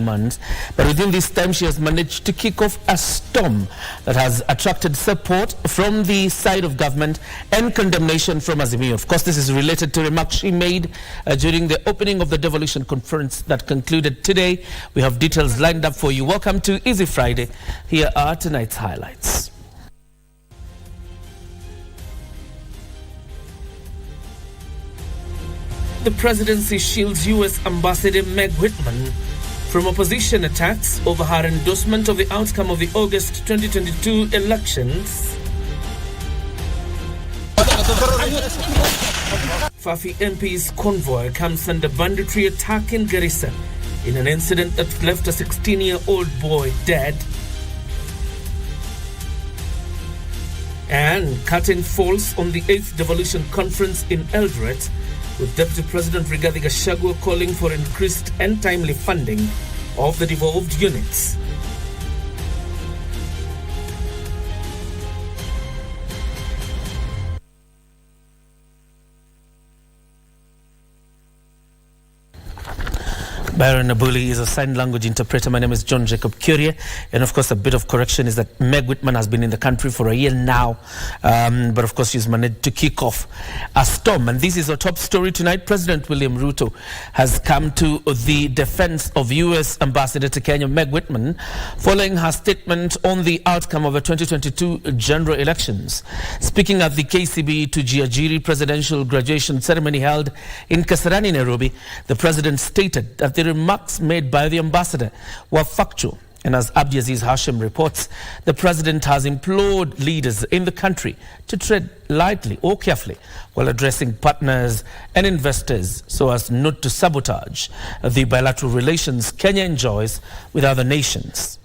months. But within this time, she has managed to kick off a storm that has attracted support from the side of government and condemnation from Azimio. Of course, this is related to remarks she made during the opening of the Devolution conference that concluded today. We have details lined up for you. Welcome to Easy Friday. Here are tonight's highlights. The presidency shields U.S. Ambassador Meg Whitman from opposition attacks over her endorsement of the outcome of the August 2022 elections. Fafi MP's convoy comes under banditry attack in Garissa in an incident that left a 16-year-old boy dead. And curtain falls on the 8th Devolution conference in Eldoret, with Deputy President Rigathi Gachagua calling for increased and timely funding of the devolved units. Byron Abuli is a sign language interpreter. My name is John Jacob Kioria. And of course, a bit of correction is that Meg Whitman has been in the country for a year now. But of course, she's managed to kick off a storm. And this is our top story tonight. President William Ruto has come to the defense of U.S. Ambassador to Kenya, Meg Whitman, following her statement on the outcome of the 2022 general elections. Speaking at the KCB to Jiajiri presidential graduation ceremony held in Kasarani, Nairobi, the president stated that the remarks made by the ambassador were factual. And as Abdiaziz Hashim reports, the president has implored leaders in the country to tread lightly or carefully while addressing partners and investors so as not to sabotage the bilateral relations Kenya enjoys with other nations.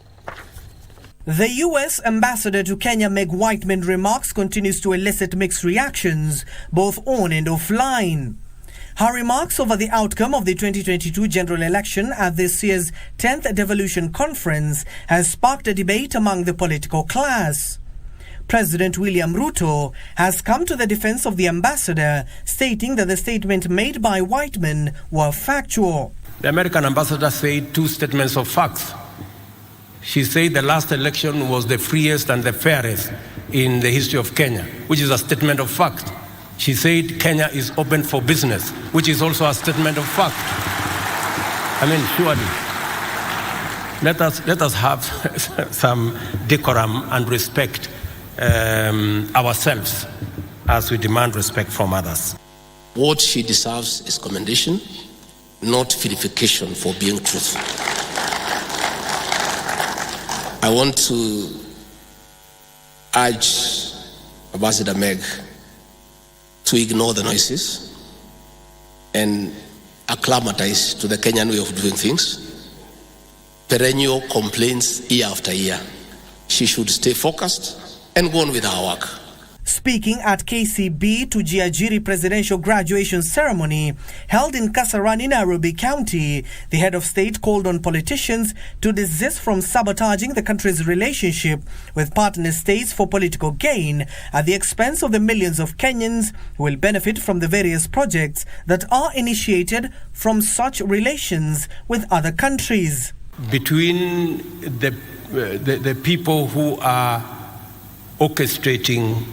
The U.S. ambassador to Kenya, Meg Whitman's remarks continues to elicit mixed reactions, both on and offline. Her remarks over the outcome of the 2022 general election at this year's 10th Devolution conference has sparked a debate among the political class. President William Ruto has come to the defense of the ambassador, stating that the statement made by Whitman were factual. The American ambassador said two statements of facts. She said the last election was the freest and the fairest in the history of Kenya, which is a statement of fact. She said Kenya is open for business, which is also a statement of fact. I mean, surely, let us have some decorum and respect ourselves as we demand respect from others. What she deserves is commendation, not vilification for being truthful. I want to urge Ambassador Meg to ignore the noises and acclimatize to the Kenyan way of doing things. Perennial complaints year after year. She should stay focused and go on with her work. Speaking at KCB to Jiajiri presidential graduation ceremony held in Kasarani, Nairobi County, the head of state called on politicians to desist from sabotaging the country's relationship with partner states for political gain at the expense of the millions of Kenyans who will benefit from the various projects that are initiated from such relations with other countries. Between the people who are orchestrating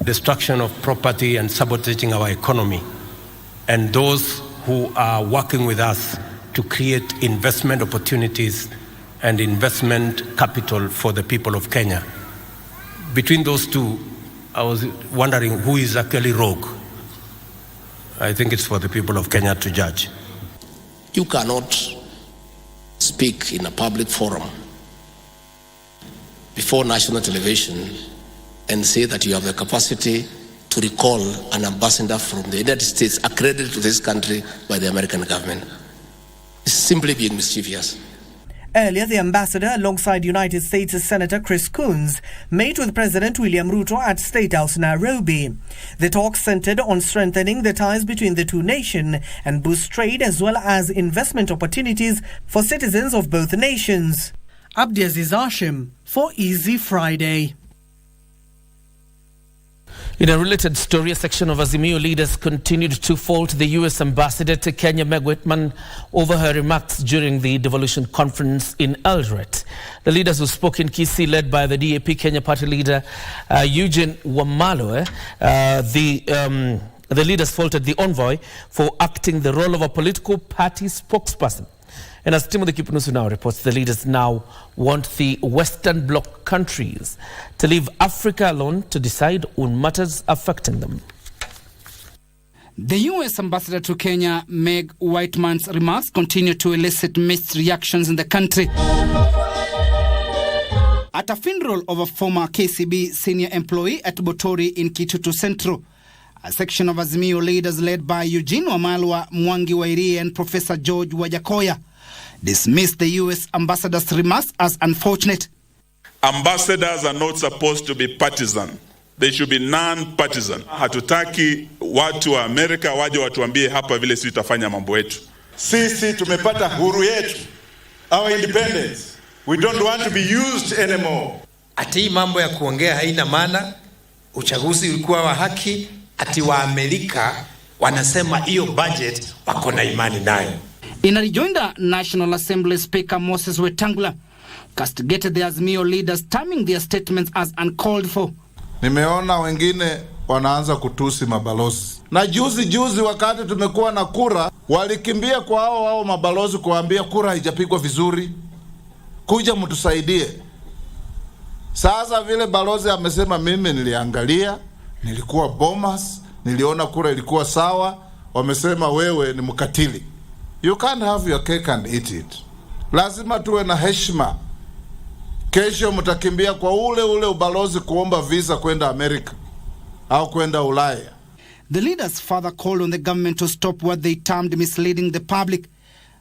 destruction of property and sabotaging our economy, and those who are working with us to create investment opportunities and investment capital for the people of Kenya. Between those two, I was wondering who is actually rogue. I think it's for the people of Kenya to judge. You cannot speak in a public forum before national television and say that you have the capacity to recall an ambassador from the United States accredited to this country by the American government. It's simply being mischievous. Earlier, the ambassador, alongside United States Senator Chris Coons, met with President William Ruto at State House, Nairobi. The talk centered on strengthening the ties between the two nations and boost trade as well as investment opportunities for citizens of both nations. Abdiaziz Hashim for Easy Friday. In a related story, a section of Azimio leaders continued to fault the U.S. ambassador to Kenya, Meg Whitman, over her remarks during the Devolution conference in Eldoret. The leaders who spoke in Kisii, led by the DAP Kenya party leader Eugene Wamalwa, the leaders faulted the envoy for acting the role of a political party spokesperson. And as Timothy Kipunusu now reports, the leaders now want the Western Bloc countries to leave Africa alone to decide on matters affecting them. The U.S. ambassador to Kenya, Meg Whitman's remarks continue to elicit mixed reactions in the country. At a funeral of a former KCB senior employee at Botori in Kitutu Central, a section of Azimio leaders led by Eugene Wamalwa, Mwangi Wairi and Professor George Wajakoya dismissed the U.S. ambassador's remarks as unfortunate. Ambassadors are not supposed to be partisan. They should be non-partisan. Hatutaki watu wa Amerika waje watuambie hapa vile sisi tutafanya mambo yetu. Sisi tumepata huru yetu, our independence. We don't want to be used anymore. Ati mambo ya kuongea haina maana, uchaguzi ulikuwa wa haki, ati wa Amerika wanasema hiyo budget wako na imani nayo. In a rejoinder, National Assembly Speaker Moses Wetangula castigated the Azimio leaders, terming their statements as uncalled for. Nimeona wengine wanaanza kutusi mabalozi. Na juzi wakati tumekuwa na kura, walikimbia kwa hao mabalozi kuambia kura haijapigwa vizuri. Kuja mtusaidie. Sasa vile balozi amesema mimi niliangalia, nilikuwa Bomas, niliona kura ilikuwa sawa, wamesema wewe ni mkatili. You can't have your cake and eat it. Lazima tuwe na heshima. Kesho mtakimbia kwa ule ubalozi kuomba visa kwenda Amerika au kwenda Ulaya. The leaders further called on the government to stop what they termed misleading the public,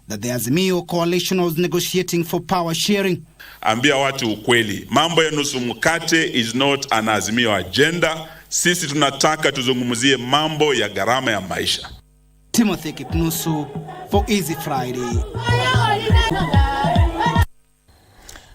that the Azimio coalition was negotiating for power sharing. Ambia watu ukweli. Mambo ya nusu mkate is not an Azimio agenda. Sisi tunataka tuzungumzie mambo ya gharama ya maisha. Timothy Kipunusu for Easy Friday.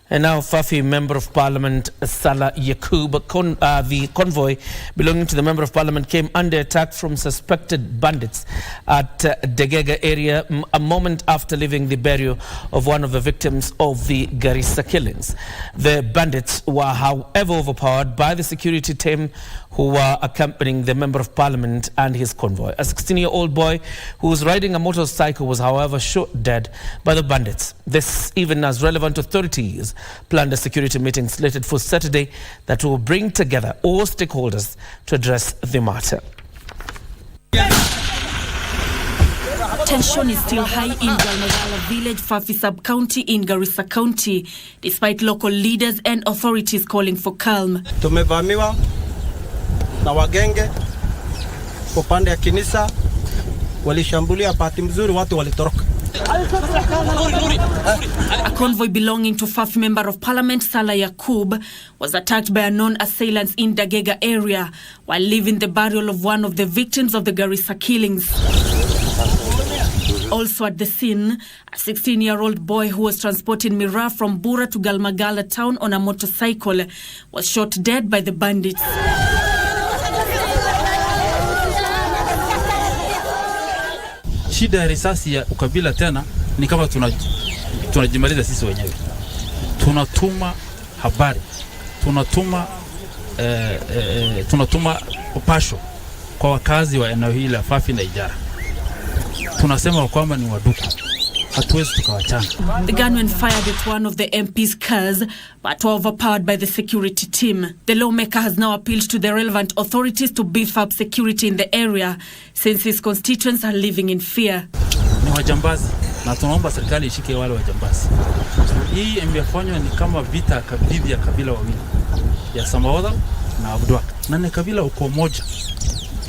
And now Fafi Member of Parliament Salah Yakub, the convoy belonging to the Member of Parliament came under attack from suspected bandits at Degega area a moment after leaving the burial of one of the victims of the Garissa killings. The bandits were, however, overpowered by the security team who were accompanying the Member of Parliament and his convoy. A 16-year-old boy who was riding a motorcycle was, however, shot dead by the bandits. This even as relevant authorities planned a security meeting slated for Saturday that will bring together all stakeholders to address the matter. Tension is still high in Galmagala village, Fafi sub-county in Garissa County, despite local leaders and authorities calling for calm. Tumevamiwa na wagenge upande ya Kinisa, walishambulia pati mzuri, watu walitoroka. A convoy belonging to Fafi Member of Parliament Salah Yakub was attacked by unknown assailants in Dagega area while leaving the burial of one of the victims of the Garissa killings. Also at the scene, a 16-year-old boy who was transporting Nyamira from Bura to Galmagala town on a motorcycle was shot dead by the bandits. Shida ya risasi ya ukabila tena ni kama tunajimaliza sisi wenyewe. Tunatuma habari, tunatuma upasho kwa wakazi wa eneo hili la Fafi na Ijara. Tunasema kwamba ni waduku. Hatuwezi tukawachana. The gunmen fired at one of the MP's cars but were overpowered by the security team. The lawmaker has now appealed to the relevant authorities to beef up security in the area since his constituents are living in fear. Ni wajambazi na tunaomba serikali ishike wale wajambazi. Hii imefanywa ni kama vita dhidi ya kabila wawili, ya Samaoda na Abdwa. Na ni kabila uko moja.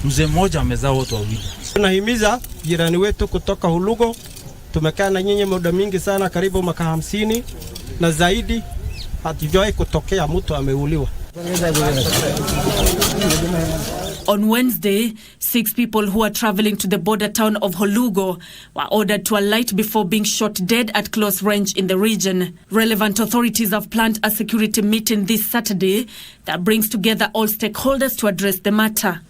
Mzee mmoja amezaa watu wawili. Tunahimiza jirani wetu kutoka Hulugo. Tumekaa na nyinyi muda mingi sana, karibu maka 50 na zaidi, hatijawahi kutokea mtu ameuliwa. On Wednesday, 6 people who were traveling to the border town of Holugo were ordered to alight before being shot dead at close range in the region. Relevant authorities have planned a security meeting this Saturday that brings together all stakeholders to address the matter.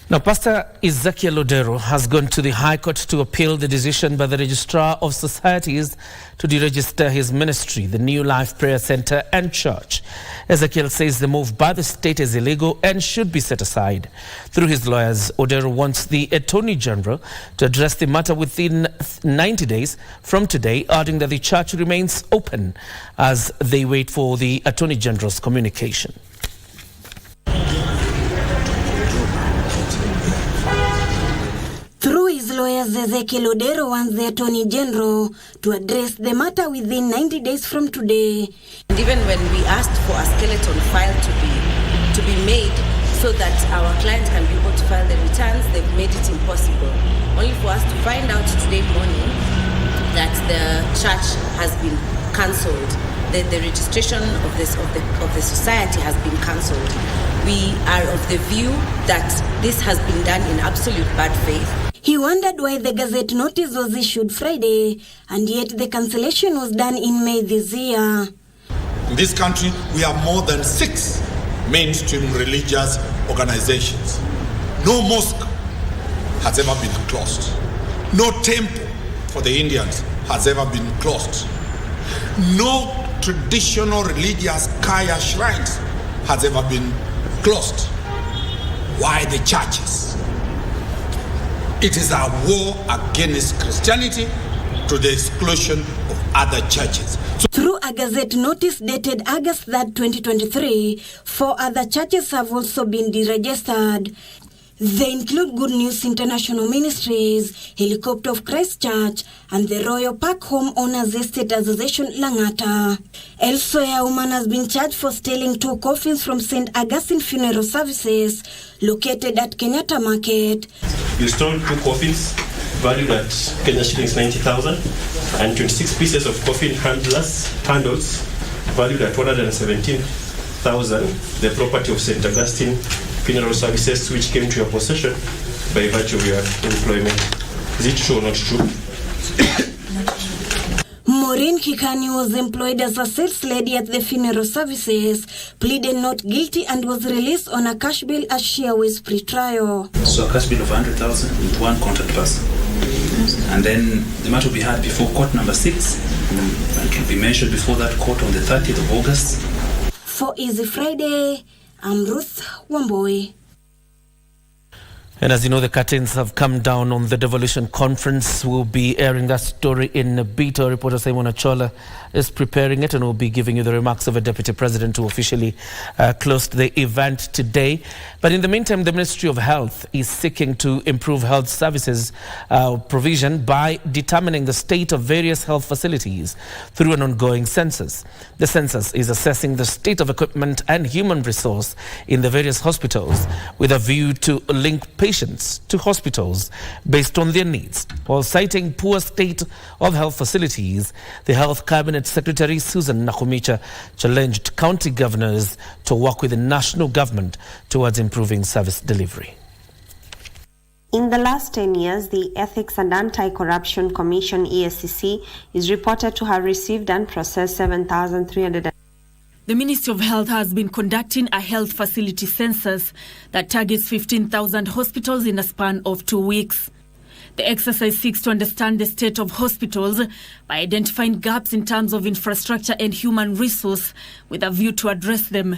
Now, Pastor Ezekiel Odero has gone to the High Court to appeal the decision by the Registrar of Societies to deregister his ministry, the New Life Prayer Center and Church. Ezekiel says the move by the state is illegal and should be set aside. Through his lawyers, Odero wants the Attorney General to address the matter within 90 days from today, adding that the church remains open as they wait for the Attorney General's communication. Through his lawyers, Ezekiel Odero wants the Attorney General to address the matter within 90 days from today. And even when we asked for a skeleton file to be made so that our clients can be able to file the returns, they've made it impossible. Only for us to find out today morning that the church has been cancelled. The registration of the society has been cancelled. We are of the view that this has been done in absolute bad faith. He wondered why the Gazette notice was issued Friday, and yet the cancellation was done in May this year. In this country, we have more than 6 mainstream religious organizations. No mosque has ever been closed. No temple for the Indians has ever been closed. No traditional religious Kaya shrines has ever been closed. Why the churches? It is a war against Christianity to the exclusion of other churches. Through a Gazette notice dated August 3rd, 2023, 4 other churches have also been deregistered. They include Good News International Ministries, Helicopter of Christ Church, and the Royal Park Home Owners Estate Association Langata. Elsewhere, a woman has been charged for stealing 2 coffins from St. Augustine Funeral Services, located at Kenyatta Market. You stole 2 coffins valued at Kenya shillings 90,000 and 26 pieces of coffin handles valued at 117,000, the property of St. Augustine Funeral Services, which came to your possession by virtue of your employment. Is it true or not true? Maureen Kikani was employed as a sales lady at the funeral services, pleaded not guilty and was released on a cash bill as she awaits pre-trial. So a cash bill of 100,000 with 1 contact person. And then the matter will be heard before court number 6 and can be mentioned before that court on the 30th of August. For Easy Friday, I'm Ruth Wamboi. And as you know, the curtains have come down on the Devolution conference. We'll be airing that story in a bit. Our reporter Simon Achola is preparing it, and we'll be giving you the remarks of a deputy president who officially closed the event today. But in the meantime, the Ministry of Health is seeking to improve health services provision by determining the state of various health facilities through an ongoing census. The census is assessing the state of equipment and human resource in the various hospitals with a view to link patients to hospitals based on their needs. While citing poor state of health facilities, the Health Cabinet Secretary Susan Nakhumicha challenged county governors to work with the national government towards improving service delivery. In the last 10 years, the Ethics and Anti-Corruption Commission, EACC, is reported to have received and processed 7,300. The Ministry of Health has been conducting a health facility census that targets 15,000 hospitals in a span of 2 weeks. The exercise seeks to understand the state of hospitals by identifying gaps in terms of infrastructure and human resource with a view to address them.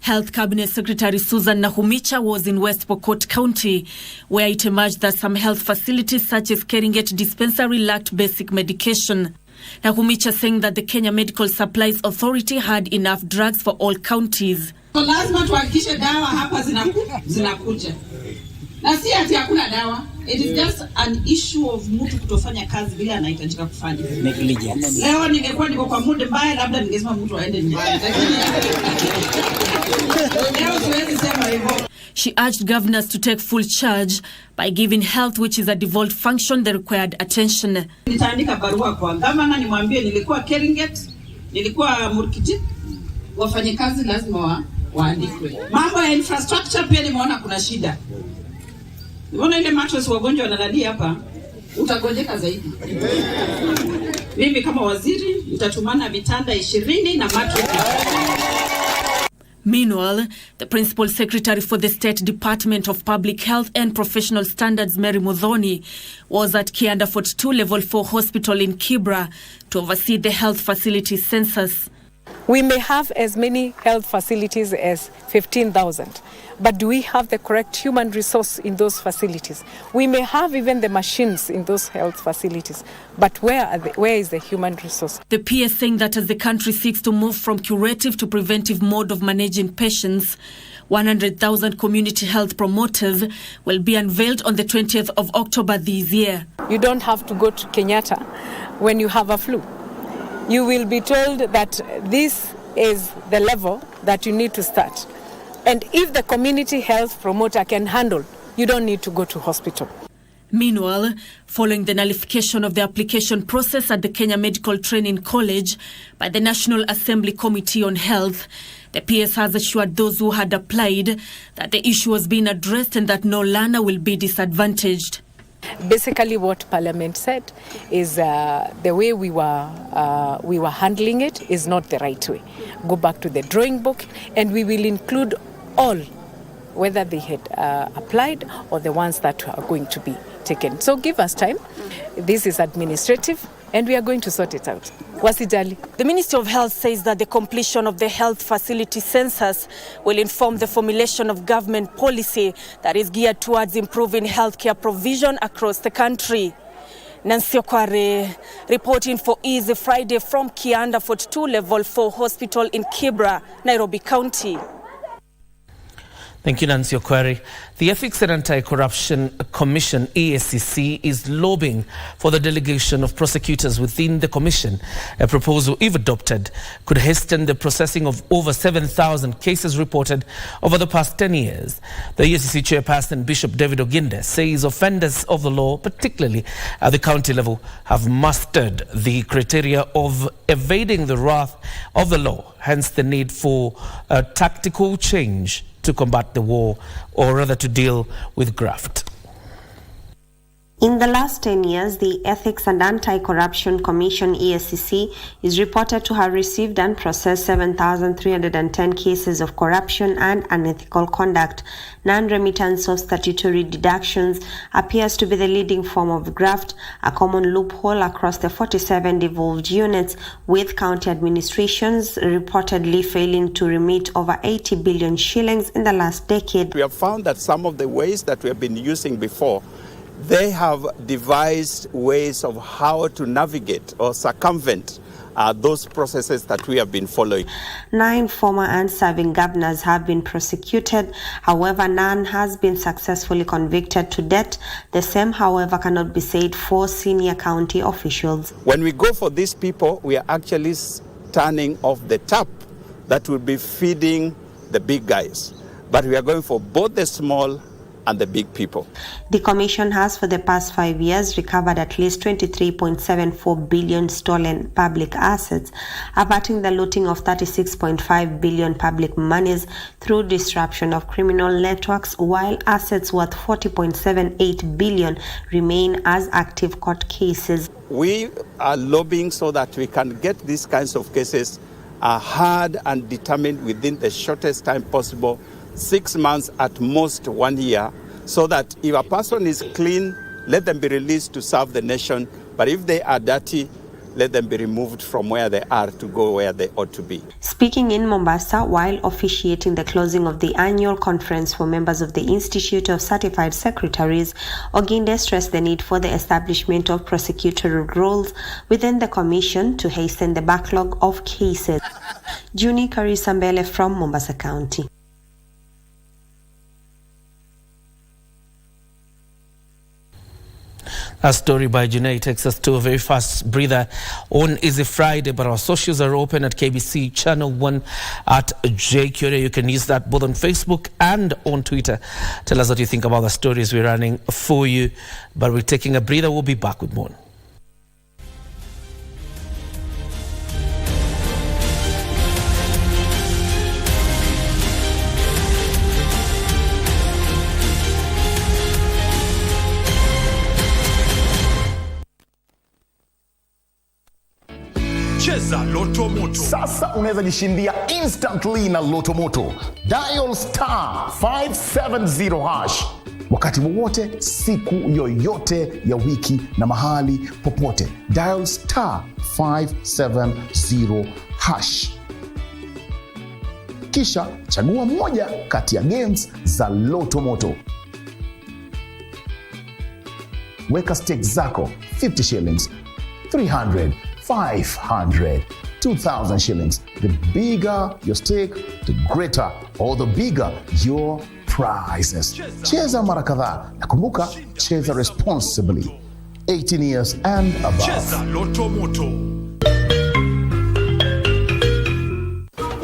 Health Cabinet Secretary Susan Nakhumicha was in West Pokot County, where it emerged that some health facilities such as Keringet Dispensary lacked basic medication. Nakhumicha saying that the Kenya Medical Supplies Authority had enough drugs for all counties. So lazima tuhakikishe dawa hapa zinakuja. Na si ati hakuna dawa. It is just an issue of mtu kutofanya kazi vile anahitajika kufanya. Leo ningekuwa niko kwa mood mbaya, labda ningesema mtu aende nyumbani. Leo siwezi sema hivyo. She urged governors to take full charge by giving health, which is a devolved function, the required attention. Nitaandika barua kwa governor nimwambie nilikuwa Keringet, nilikuwa Murkiti, wafanyakazi lazima waandikwe. Mambo ya infrastructure pia nimeona kuna shida. Nimeona ile mattress wagonjwa wanalalia hapa, utagonjeka zaidi. Mimi kama waziri nitatumana vitanda 20 na mattress. Meanwhile, the Principal Secretary for the State Department of Public Health and Professional Standards, Mary Muthoni, was at Kianda Fort 2 Level 4 Hospital in Kibra to oversee the health facility census. We may have as many health facilities as 15,000, but do we have the correct human resource in those facilities? We may have even the machines in those health facilities, but where is the human resource? The PS saying that as the country seeks to move from curative to preventive mode of managing patients, 100,000 community health promoters will be unveiled on the 20th of October this year. You don't have to go to Kenyatta when you have a flu. You will be told that this is the level that you need to start. And if the community health promoter can handle, you don't need to go to hospital. Meanwhile, following the nullification of the application process at the Kenya Medical Training College by the National Assembly Committee on Health, the PS has assured those who had applied that the issue was being addressed and that no learner will be disadvantaged. Basically, what Parliament said is the way we were handling it is not the right way. Go back to the drawing book, and we will include all, whether they had applied or the ones that are going to be taken. So give us time. This is administrative, and we are going to sort it out. Wasijali. The Ministry of Health says that the completion of the health facility census will inform the formulation of government policy that is geared towards improving healthcare provision across the country. Nancy Okware reporting for Easy Friday from Kianda Fort 2 Level 4 Hospital in Kibra, Nairobi County. Thank you, Nancy Okware. The Ethics and Anti-Corruption Commission, EACC, is lobbying for the delegation of prosecutors within the commission. A proposal, if adopted, could hasten the processing of over 7,000 cases reported over the past 10 years. The EACC chairperson, Bishop David Oginde, says offenders of the law, particularly at the county level, have mastered the criteria of evading the wrath of the law, hence the need for a tactical change to combat the war, or rather to deal with graft. In the last 10 years, the Ethics and Anti-Corruption Commission, EACC, is reported to have received and processed 7,310 cases of corruption and unethical conduct. Non-remittance of statutory deductions appears to be the leading form of graft, a common loophole across the 47 devolved units, with county administrations reportedly failing to remit over 80 billion shillings in the last decade. We have found that some of the ways that we have been using before, they have devised ways of how to navigate or circumvent those processes that we have been following. 9 former and serving governors have been prosecuted. However, none has been successfully convicted to date. The same, however, cannot be said for senior county officials. When we go for these people, we are actually turning off the tap that will be feeding the big guys. But we are going for both the small and the big people. The Commission has for the past 5 years recovered at least 23.74 billion stolen public assets, averting the looting of 36.5 billion public monies through disruption of criminal networks, while assets worth 40.78 billion remain as active court cases. We are lobbying so that we can get these kinds of cases heard and determined within the shortest time possible, 6 months at most 1 year, so that if a person is clean, let them be released to serve the nation. But if they are dirty, let them be removed from where they are to go where they ought to be. Speaking in Mombasa while officiating the closing of the annual conference for members of the Institute of Certified Secretaries, Oginde stressed the need for the establishment of prosecutorial roles within the commission to hasten the backlog of cases. Juni Karisambele from Mombasa County. A story by Junaid takes us to a very fast breather on Easy Friday, but our socials are open at KBC Channel 1 at Kioria. You can use that both on Facebook and on Twitter. Tell us what you think about the stories we're running for you. But we're taking a breather. We'll be back with more. Cheza Loto Moto. Sasa unaweza jishindia instantly na Loto Moto. Dial *570# wakati wowote, siku yoyote ya wiki na mahali popote. Dial *570#. Kisha chagua moja kati ya games za Loto Moto. Weka stakes zako 50 shillings, 300, 500, 2,000 shillings. The bigger your stake, the greater or the bigger your prizes. Cheza mara kadhaa na kumbuka, cheza responsibly. 18 years and above. Cheza Loto Moto.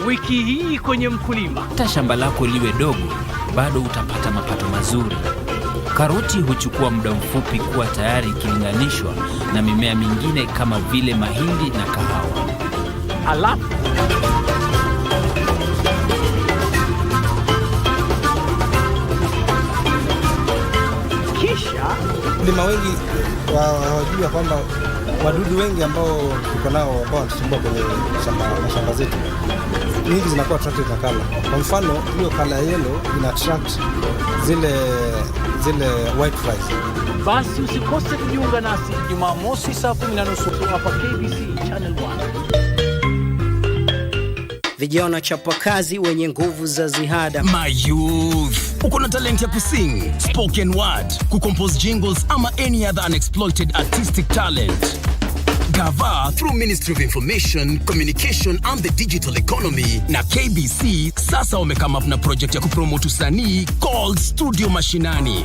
Wiki hii kwenye mkulima. Hata shamba lako liwe dogo, bado utapata mapato mazuri. Karoti huchukua muda mfupi kuwa tayari ikilinganishwa na mimea mingine kama vile mahindi na kahawa. Alafu kisha wakulima wengi hawajui kwamba wadudu wengi ambao tuko nao ambao wanatusumbua kwenye mashamba zetu, nyingi zinakuwa attracted na kala. Kwa mfano, hiyo kala yellow ina attract zile white flies. Basi usikose kujiunga nasi Jumamosi saa 10:30 hapa KBC Channel 1. Vijana chapa kazi wenye nguvu za ziada. My youth, uko na talent ya kusing, spoken word, kucompose jingles ama any other unexploited artistic talent. Gava through Ministry of Information, Communication and the Digital Economy na KBC sasa wamekama up na project ya kupromote usanii called Studio Mashinani.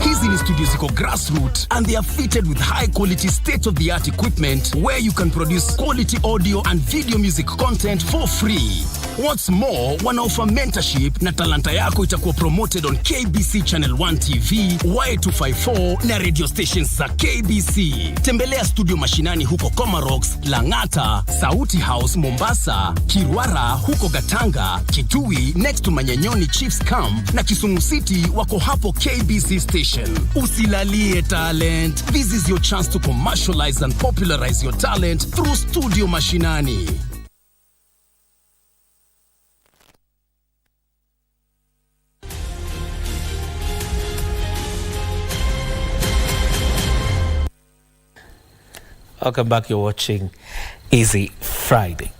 Hizi ni studios ziko grassroots and they are fitted with high quality state-of-the-art equipment where you can produce quality audio and video music content for free. What's more, wana offer mentorship na talanta yako itakuwa promoted on KBC Channel 1 TV, Y254 na radio stations za KBC. Tembelea Studio Mashinani huko Comarox, Langata, Sauti House Mombasa, Kirwara huko Gatanga, Kitui next to Manyanyoni Chiefs Camp na Kisumu City wako hapo KBC Station. Usilalie talent. This is your chance to commercialize and popularize your talent through Studio Mashinani. Welcome back. You're watching Easy Friday.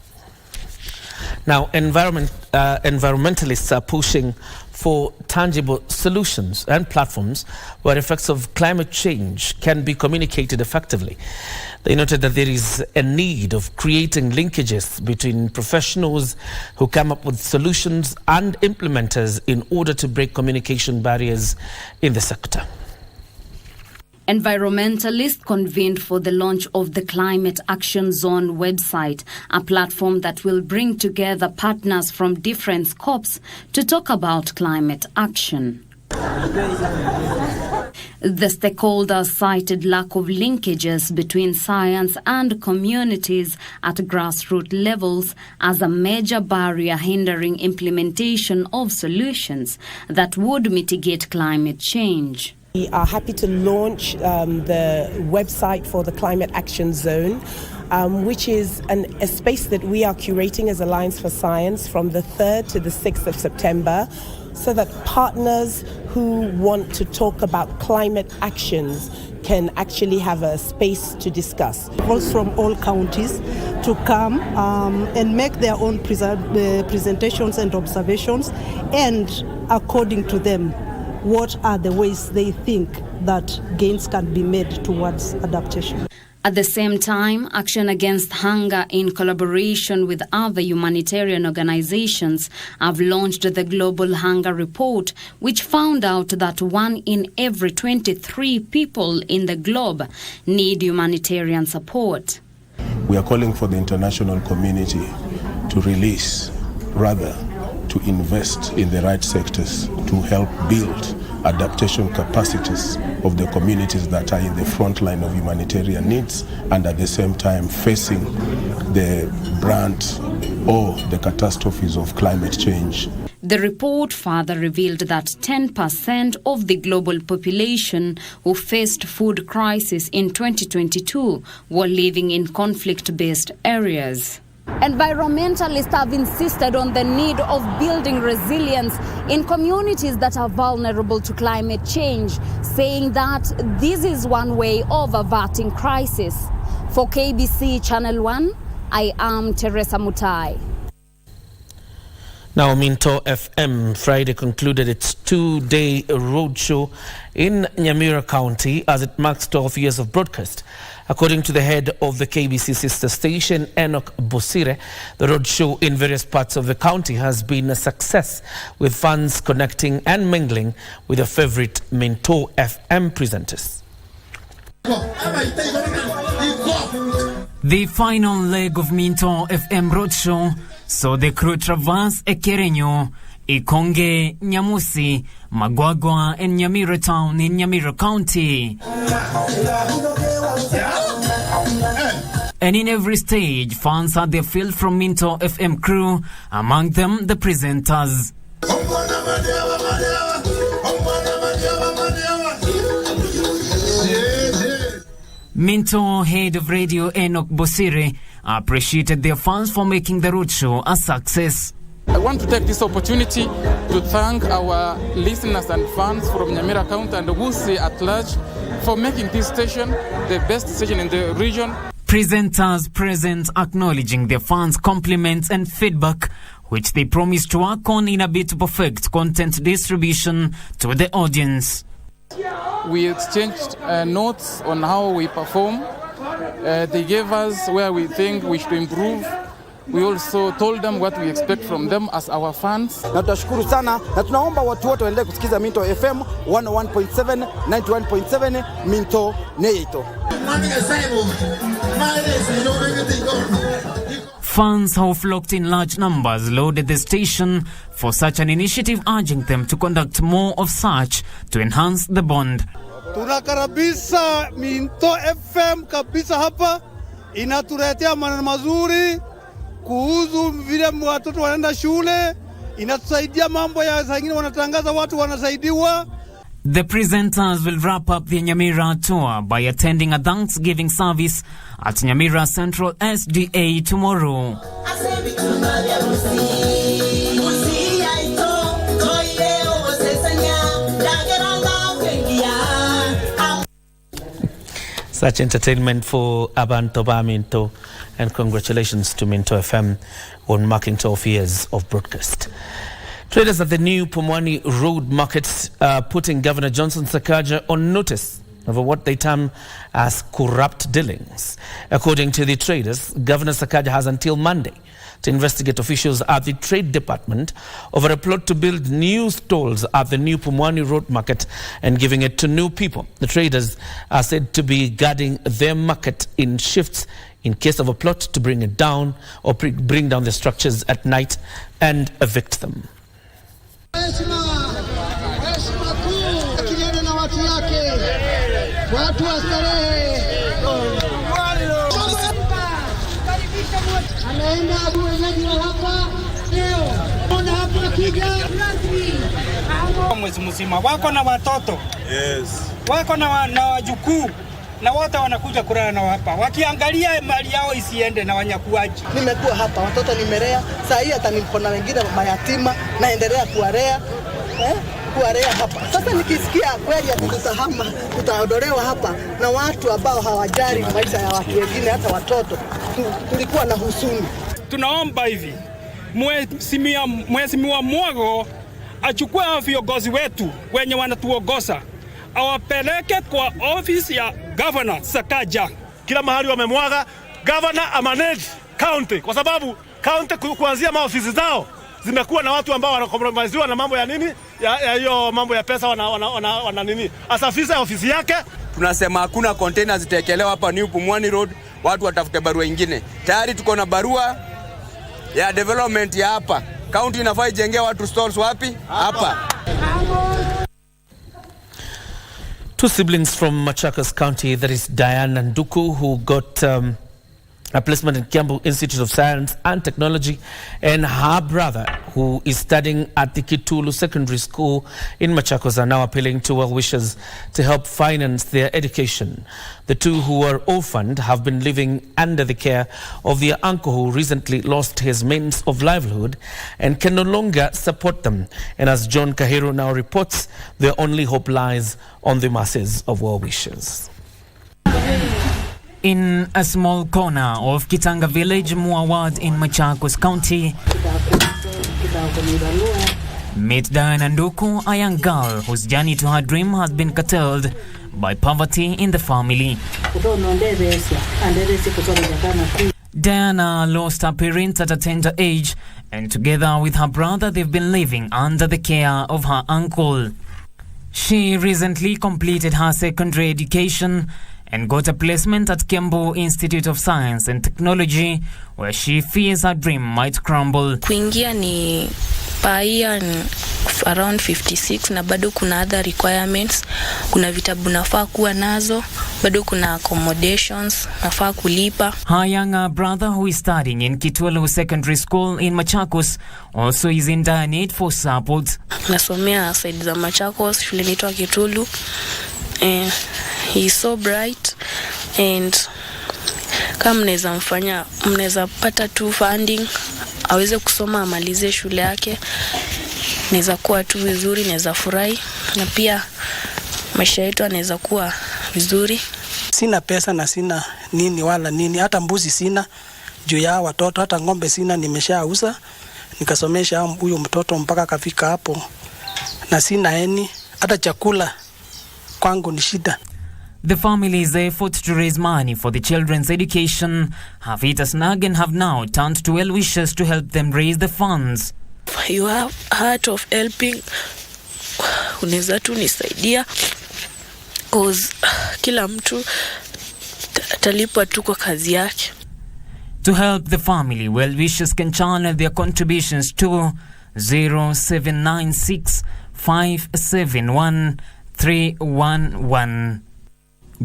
Now, environmentalists are pushing for tangible solutions and platforms where effects of climate change can be communicated effectively. They noted that there is a need of creating linkages between professionals who come up with solutions and implementers in order to break communication barriers in the sector. Environmentalists convened for the launch of the Climate Action Zone website, a platform that will bring together partners from different scopes to talk about climate action. The stakeholders cited lack of linkages between science and communities at grassroots levels as a major barrier hindering implementation of solutions that would mitigate climate change. We are happy to launch the website for the Climate Action Zone, which is a space that we are curating as Alliance for Science from the 3rd to the 6th of September, so that partners who want to talk about climate actions can actually have a space to discuss. Calls from all counties to come and make their own presentations and observations, and according to them, what are the ways they think that gains can be made towards adaptation. At the same time, Action Against Hunger, in collaboration with other humanitarian organizations, have launched the Global Hunger Report, which found out that 1 in every 23 people in the globe need humanitarian support. We are calling for the international community to invest in the right sectors to help build adaptation capacities of the communities that are in the front line of humanitarian needs and at the same time facing the brunt or the catastrophes of climate change. The report further revealed that 10% of the global population who faced food crisis in 2022 were living in conflict-based areas. Environmentalists have insisted on the need of building resilience in communities that are vulnerable to climate change, saying that this is one way of averting crisis. For KBC Channel 1, I am Teresa Mutai. Now, Minto FM Friday concluded its 2-day roadshow in Nyamira County as it marks 12 years of broadcast. According to the head of the KBC sister station, Enoch Bosire, the roadshow in various parts of the county has been a success, with fans connecting and mingling with their favorite Minto FM presenters. The final leg of Minto FM roadshow saw the crew traverse Ekerenyo, Ikonge, Nyamusi, Magwagwa and Nyamira town in Nyamira County. And in every stage, fans had their fill from Minto FM crew, among them the presenters. Minto head of radio Enoch Bosire appreciated their fans for making the roadshow a success. I want to take this opportunity to thank our listeners and fans from Nyamira County and Wusi at large for making this station the best station in the region. Presenters present acknowledging their fans' compliments and feedback, which they promised to work on in a bit to perfect content distribution to the audience. We exchanged notes on how we perform. They gave us where we think we should improve. We also told them what we expect from them as our fans. Na tunashukuru sana na tunaomba watu wote waendelee kusikiza Minto FM 101.7, 91.7 Minto Neito. Fans who flocked in large numbers loaded the station for such an initiative, urging them to conduct more of such to enhance the bond. Tunakaribisha Minto FM kabisa hapa, inatuletea maneno mazuri kuhusu vile watoto wanaenda shule, inatusaidia mambo ya zingine, wanatangaza watu wanasaidiwa. The presenters will wrap up the Nyamira tour by attending a Thanksgiving service at Nyamira Central SDA tomorrow. Such entertainment for Abantoba Minto, and congratulations to Minto FM on marking 12 years of broadcast. Traders at the new Pumwani Road Market are putting Governor Johnson Sakaja on notice over what they term as corrupt dealings. According to the traders, Governor Sakaja has until Monday to investigate officials at the Trade Department over a plot to build new stalls at the new Pumwani Road Market and giving it to new people. The traders are said to be guarding their market in shifts in case of a plot to bring it down or bring down the structures at night and evict them. Mwezi mzima wako na watoto, wako na wajukuu, na wote wanakuja kulala na hapa, wakiangalia mali yao isiende na wanyakuaji. Nimekuwa hapa, watoto nimelea, saa hii hata niko na wengine mayatima, naendelea kuwalea hapa. Sasa nikisikia kweli tutahama, tutaondolewa hapa na watu ambao hawajali maisha ya watu wengine, hata watoto, tulikuwa na huzuni. Tunaomba hivi, Mheshimiwa Mwago achukue viongozi wetu wenye wanatuongoza, awapeleke kwa ofisi ya Governor Sakaja. Kila mahali wamemwaga Governor amanage county, kwa sababu county kuanzia maofisi zao zimekuwa na watu ambao wanakompromisewa na mambo ya nini, ya hiyo mambo ya pesa, wana nini, asafisa ofisi yake. Tunasema hakuna containers zitekelewa hapa New Pumwani Road, watu watafute barua nyingine. Tayari tuko na barua ya development ya hapa. County inafaa ijengee watu stalls wapi? Hapa. Two siblings from Machakos County, that is Diane and Duku, who got a placement in Kiambu Institute of Science and Technology, and her brother, who is studying at the Kitulu Secondary School in Machakos, are now appealing to well-wishers to help finance their education. The two, who were orphaned, have been living under the care of their uncle, who recently lost his means of livelihood and can no longer support them. And as John Kahiru now reports, their only hope lies on the masses of well-wishers. In a small corner of Kitanga village, Muawad in Machakos County, meet Diana Nduku, a young girl whose journey to her dream has been curtailed by poverty in the family. Diana lost her parents at a tender age, and together with her brother, they've been living under the care of her uncle. She recently completed her secondary education and got a placement at Kiambu Institute of Science and Technology, where she fears her dream might crumble. Kuingia ni per year around 56 na bado kuna other requirements. Kuna vitabu nafaa kuwa nazo, bado kuna accommodations nafaa kulipa. Her younger brother, who is studying in Kitulu Secondary School in Machakos, also is in dire need for support. Nasomea side za Machakos, shule inaitwa Kitulu. He is so bright, and kama mnaweza pata tu funding aweze kusoma amalize shule yake, naweza kuwa tu vizuri, naweza furahi, na pia maisha yetu anaweza kuwa vizuri. Sina pesa na sina nini wala nini, hata mbuzi sina juu ya watoto, hata ng'ombe sina, nimeshauza nikasomesha huyo mtoto mpaka kafika hapo, na sina hata chakula kwangu ni shida. The family's efforts to raise money for the children's education have hit a snag and have now turned to well-wishers to help them raise the funds. You have heart of helping, unaweza tu nisaidia, cause kila mtu atalipwa tu kwa kazi yake. To help the family, well-wishers can channel their contributions to 0796 571 311.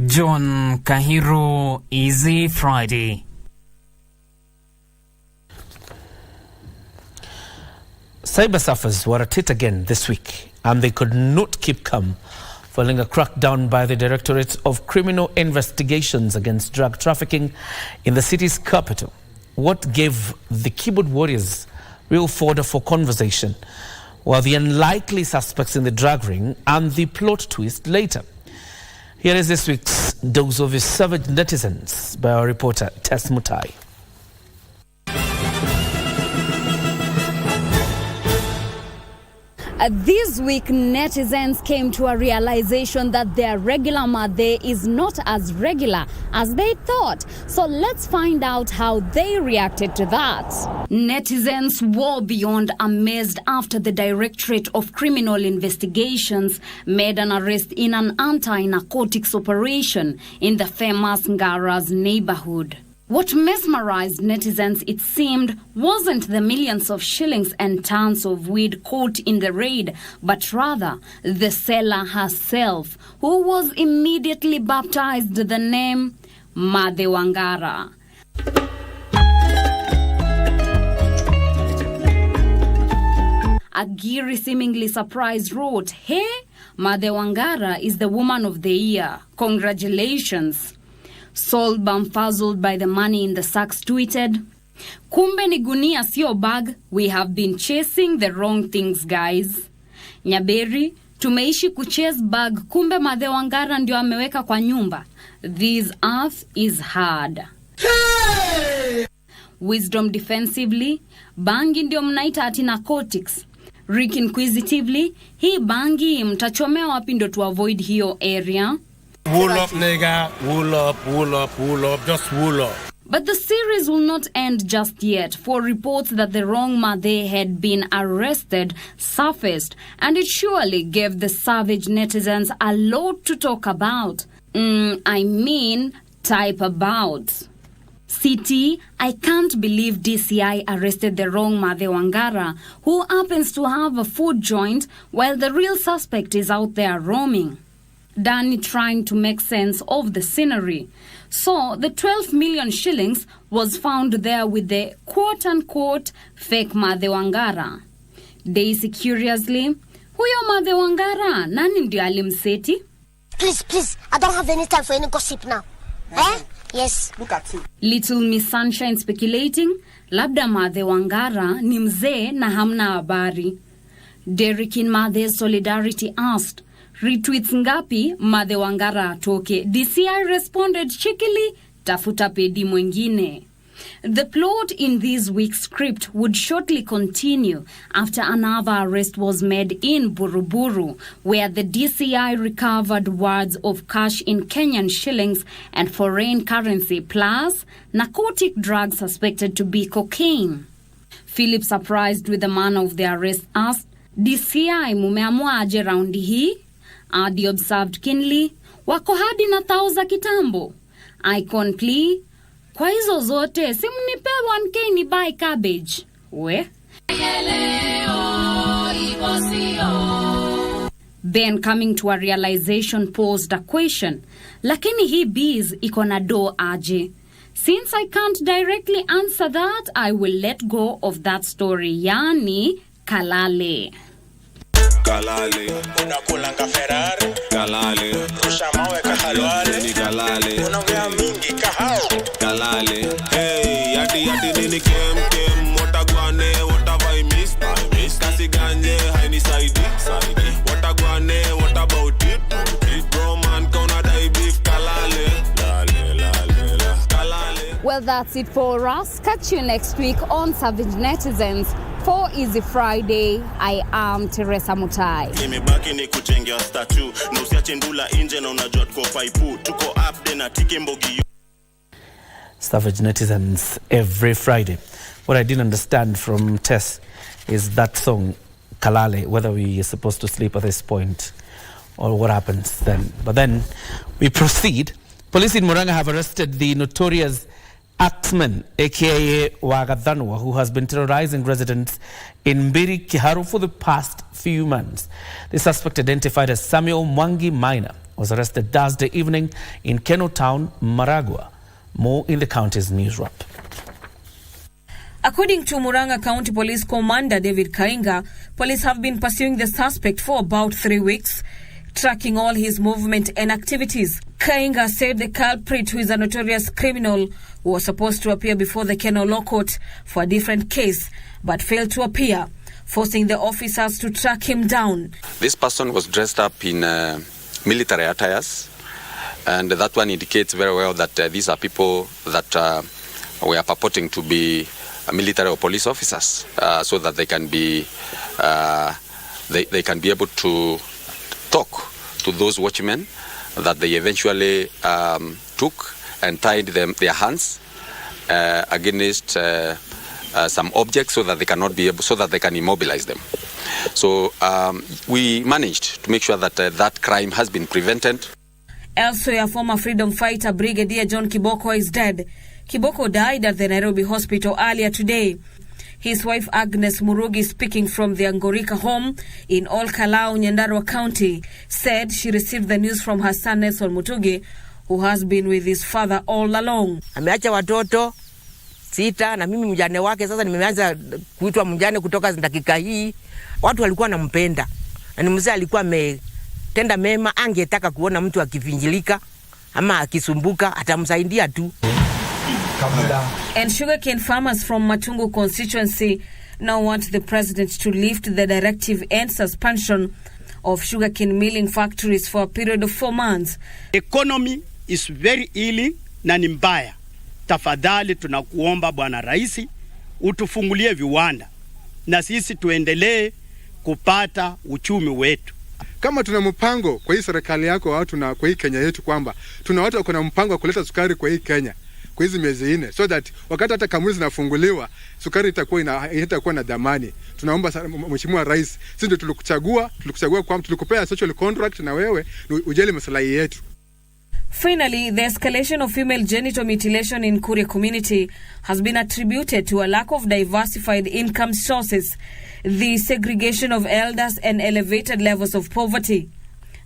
John Kahiro, Easy Friday. Cyber surfers were at it again this week, and they could not keep calm following a crackdown by the Directorate of Criminal Investigations against drug trafficking in the city's capital. What gave the keyboard warriors real fodder for conversation were the unlikely suspects in the drug ring and the plot twist later. Here is this week's dose of his savage netizens by our reporter Tess Mutai. This week, netizens came to a realization that their regular Made is not as regular as they thought. So let's find out how they reacted to that. Netizens were beyond amazed after the Directorate of Criminal Investigations made an arrest in an anti-narcotics operation in the famous Ngara's neighborhood. What mesmerized netizens, it seemed, wasn't the millions of shillings and tons of weed caught in the raid, but rather the seller herself, who was immediately baptized the name Made Wangara. Agiri, seemingly surprised, wrote, "Hey, Made Wangara is the woman of the year. Congratulations." Saul, bamfuzzled by the money in the sacks, tweeted, "Kumbe ni gunia sio bag. We have been chasing the wrong things, guys." Nyaberi, tumeishi kuchase bag, kumbe Made Wangara ndio ameweka kwa nyumba. This earth is hard. Hey! Wisdom defensively, bangi ndio mnaita ati narcotics. Rick inquisitively, hii bangi mtachomea wapi ndo to avoid hiyo area? Wool up, nigga. Wool up, wool up, wool up. Just wool up. But the series will not end just yet, for reports that the wrong Made had been arrested surfaced, and it surely gave the savage netizens a lot to talk about. Type about. City, I can't believe DCI arrested the wrong Made Wangara, who happens to have a food joint, while the real suspect is out there roaming. Danny trying to make sense of the scenery. So the 12 million shillings was found there with the quote-unquote fake Mathe Wangara. Daisy curiously, huyo Mathe Wangara, nani ndio alimseti? Please, I don't have any time for any gossip now. Yes. Look at you. Little Miss Sunshine speculating, labda Mathe Wangara ni mzee na hamna habari. Derek in Mathe's Solidarity asked, retweets ngapi Mathe Wangara atoke? DCI responded cheekily, tafuta pedi mwengine. The plot in this week's script would shortly continue after another arrest was made in Buruburu, where the DCI recovered wads of cash in Kenyan shillings and foreign currency, plus narcotic drugs suspected to be cocaine. Philip, surprised with the manner of the arrest, asked, DCI mumeamua aje raundi hii? Adi observed keenly, wako hadi na thao za kitambo. Icon plea, kwa hizo zote, simnipe 1K ni buy cabbage. We? Ben, coming to a realization, posed a question. Lakini hii biz iko na do aje? Since I can't directly answer that, I will let go of that story. Yani, kalale. Kalale, unakulanga Ferrari. Kalale, rusha mawe kahalwale. Ni kalale, unaongea mingi kahao. Kalale, hey, yati nini kem, watagwane, watavai miss. Kasi ganye, haini saidi. What about it? Bro man, kona dai beef. Kalale, kalale. Well, that's it for us. Catch you next week on Savage Netizens. For Easy Friday, I am Teresa Mutai. Nimebaki ni kujengea statue. Na usiache ndula nje na unajua tuko paipu. Tuko up de na tike mbogi. Savage Netizens every Friday. What I didn't understand from Tess is that song, Kalale, whether we are supposed to sleep at this point or what happens then. But then we proceed. Police in Murang'a have arrested the notorious Axman, aka Wagadhanwa, who has been terrorizing residents in Mbiri Kiharu for the past few months. The suspect, identified as Samuel Mwangi Minor, was arrested Thursday evening in Keno Town, Maragua. More in the county's news wrap. According to Murang'a County Police Commander David Kainga, police have been pursuing the suspect for about 3 weeks, tracking all his movement and activities. Kainga said the culprit, who is a notorious criminal, was supposed to appear before the Keno Law Court for a different case, but failed to appear, forcing the officers to track him down. This person was dressed up in military attires, and that one indicates very well that these are people that were purporting to be military or police officers, so that they can be able to talk to those watchmen that they eventually took and tied their hands against some objects so that they cannot be able, so that they can immobilize them. So we managed to make sure that that crime has been prevented. Elsewhere, former freedom fighter Brigadier John Kiboko is dead. Kiboko died at the Nairobi hospital earlier today. His wife Agnes Murugi, speaking from the Angorika home in Ol Kalou, Nyandarua County, said she received the news from her son Nelson Mutugi, who has been with his father all along. Ameacha watoto 6 na mimi mjane wake. Sasa nimeanza kuitwa mjane kutoka dakika hii. Watu walikuwa wanampenda. Na mzee alikuwa ametenda mema, angetaka kuona mtu akivinjilika ama akisumbuka, atamsaidia tu. And sugarcane farmers from Matungu constituency now want the president to lift the directive and suspension of sugarcane milling factories for a period of 4 months. Economy is very ailing na ni mbaya. Tafadhali tunakuomba Bwana Rais utufungulie viwanda na sisi tuendelee kupata uchumi wetu. Kama tuna mpango kwa hii serikali yako watu na kwa hii Kenya yetu, kwamba tuna watu wako na mpango wa kuleta sukari kwa hii Kenya kwa hizi miezi 4, so that wakati hata kampuni zinafunguliwa sukari itakuwa na dhamani. Tunaomba Mheshimiwa Rais, sisi ndio tulikuchagua kwa tulikupea social contract, na wewe ujali maslahi yetu. Finally, the escalation of female genital mutilation in Kuria community has been attributed to a lack of diversified income sources, the segregation of elders and elevated levels of poverty.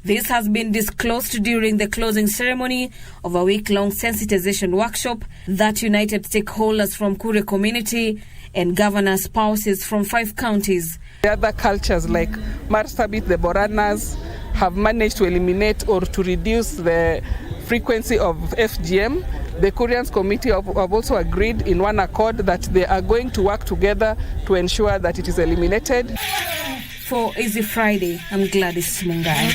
This has been disclosed during the closing ceremony of a week-long sensitization workshop that united stakeholders from Kure community and governor spouses from 5 counties. The other cultures like Marsabit, the Boranas, have managed to eliminate or to reduce the frequency of FGM. The Koreans committee have also agreed in one accord that they are going to work together to ensure that it is eliminated. For Easy Friday, I'm Gladys Mungai.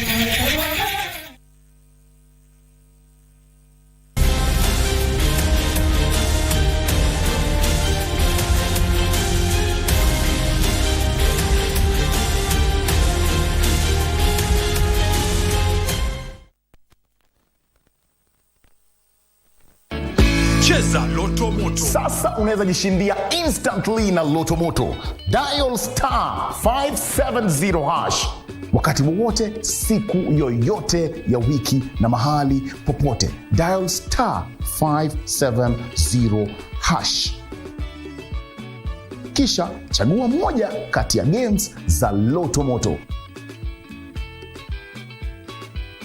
Cheza Loto Moto. Sasa unaweza jishindia instantly na Loto Moto. Dial star 570 hash. Wakati wowote, siku yoyote ya wiki na mahali popote. Dial star 570 hash. Kisha chagua moja kati ya games za Loto Moto.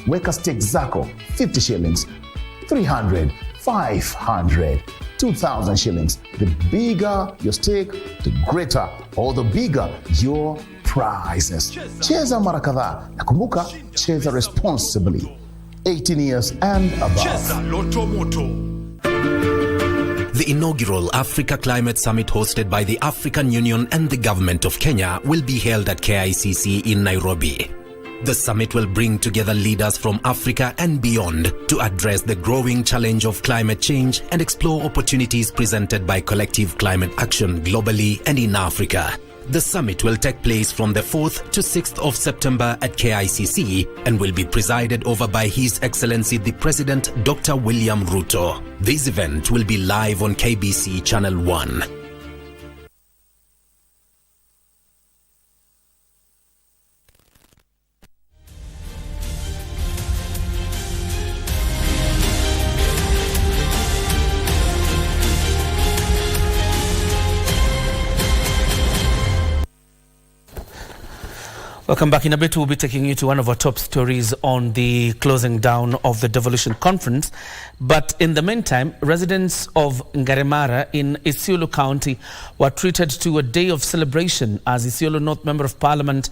Weka stake zako 50 shillings, 300, 500, 2,000 shillings. The bigger your stake, the greater or the bigger your prizes. Cheza mara kadhaa na kumbuka, cheza responsibly. 18 years and above. Cheza Loto Moto. The inaugural Africa Climate Summit hosted by the African Union and the Government of Kenya will be held at KICC in Nairobi. The summit will bring together leaders from Africa and beyond to address the growing challenge of climate change and explore opportunities presented by collective climate action globally and in Africa. The summit will take place from the 4th to 6th of September at KICC and will be presided over by His Excellency the President Dr. William Ruto. This event will be live on KBC Channel 1. Welcome back. In a bit, we'll be taking you to one of our top stories on the closing down of the Devolution conference. But in the meantime, residents of Nyamira in Isiolo County were treated to a day of celebration as Isiolo North Member of Parliament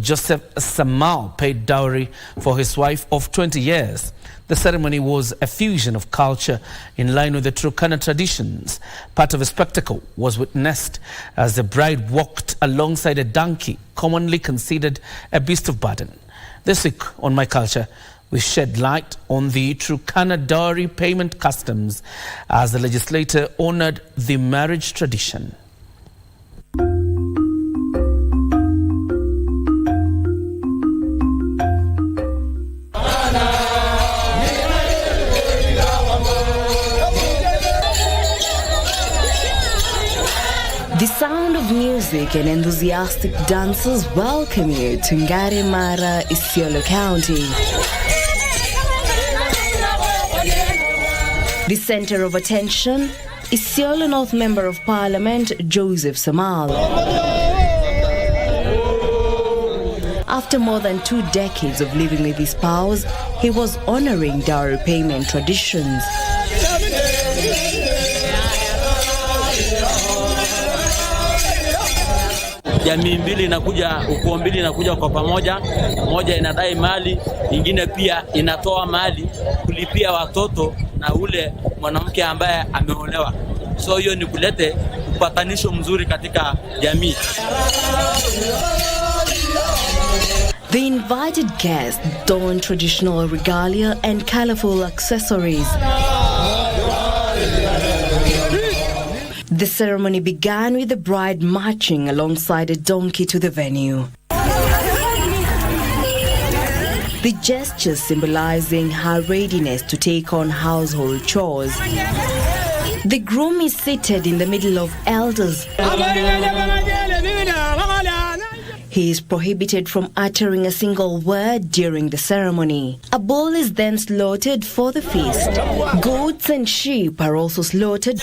Joseph Samau paid dowry for his wife of 20 years. The ceremony was a fusion of culture in line with the Turkana traditions. Part of a spectacle was witnessed as the bride walked alongside a donkey, commonly considered a beast of burden. This week on My Culture, we shed light on the Turkana dowry payment customs as the legislator honored the marriage tradition. The sound of music and enthusiastic dancers welcome you to Nyamira, Isiolo County. The center of attention, Isiolo North Member of Parliament Joseph Samau. After more than 2 decades of living with his spouse, he was honoring dowry payment traditions. Jamii mbili inakuja, ukoo mbili inakuja kwa pamoja, moja inadai mali, nyingine pia inatoa mali kulipia watoto na ule mwanamke ambaye ameolewa. So hiyo ni kulete upatanisho mzuri katika jamii. The invited guests donned traditional regalia and colorful accessories. The ceremony began with the bride marching alongside a donkey to the venue. The gestures symbolizing her readiness to take on household chores. The groom is seated in the middle of elders. He is prohibited from uttering a single word during the ceremony. A bull is then slaughtered for the feast. Goats and sheep are also slaughtered.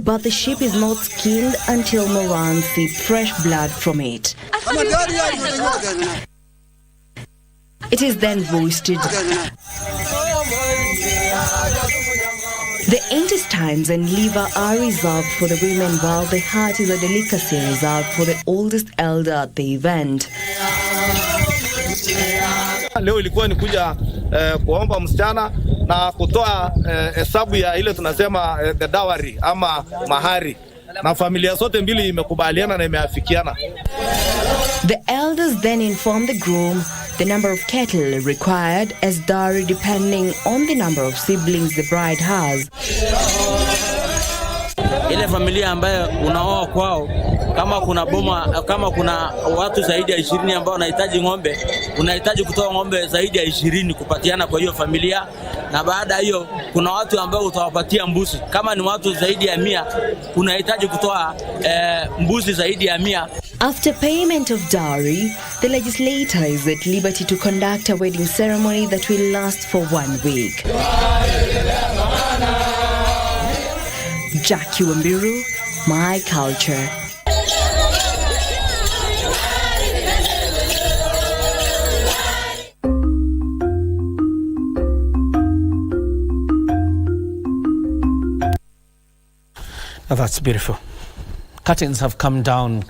but the sheep is not skinned until Morans see fresh blood from it. It is then roasted. The intestines and liver are reserved for the women, while the heart is a delicacy reserved for the oldest elder at the event. Leo ilikuwa ni kuja kuomba msichana na kutoa hesabu ya ile tunasema the dowry ama mahari, na familia zote mbili imekubaliana na imeafikiana. The elders then inform the groom the number of cattle required as dowry depending on the number of siblings the bride has. Ile familia ambayo unaoa kwao, kama kuna watu zaidi ya 20 ambao wanahitaji ng'ombe, unahitaji kutoa ng'ombe zaidi ya 20 kupatiana kwa hiyo familia, na baada hiyo kuna watu ambao utawapatia mbuzi. Kama ni watu zaidi ya 100, unahitaji kutoa mbuzi zaidi ya 100. After payment of dowry, the legislator is at liberty to conduct a wedding ceremony that will last for 1 week. Jackie Wambiru, My Culture. Now that's beautiful. Curtains have come down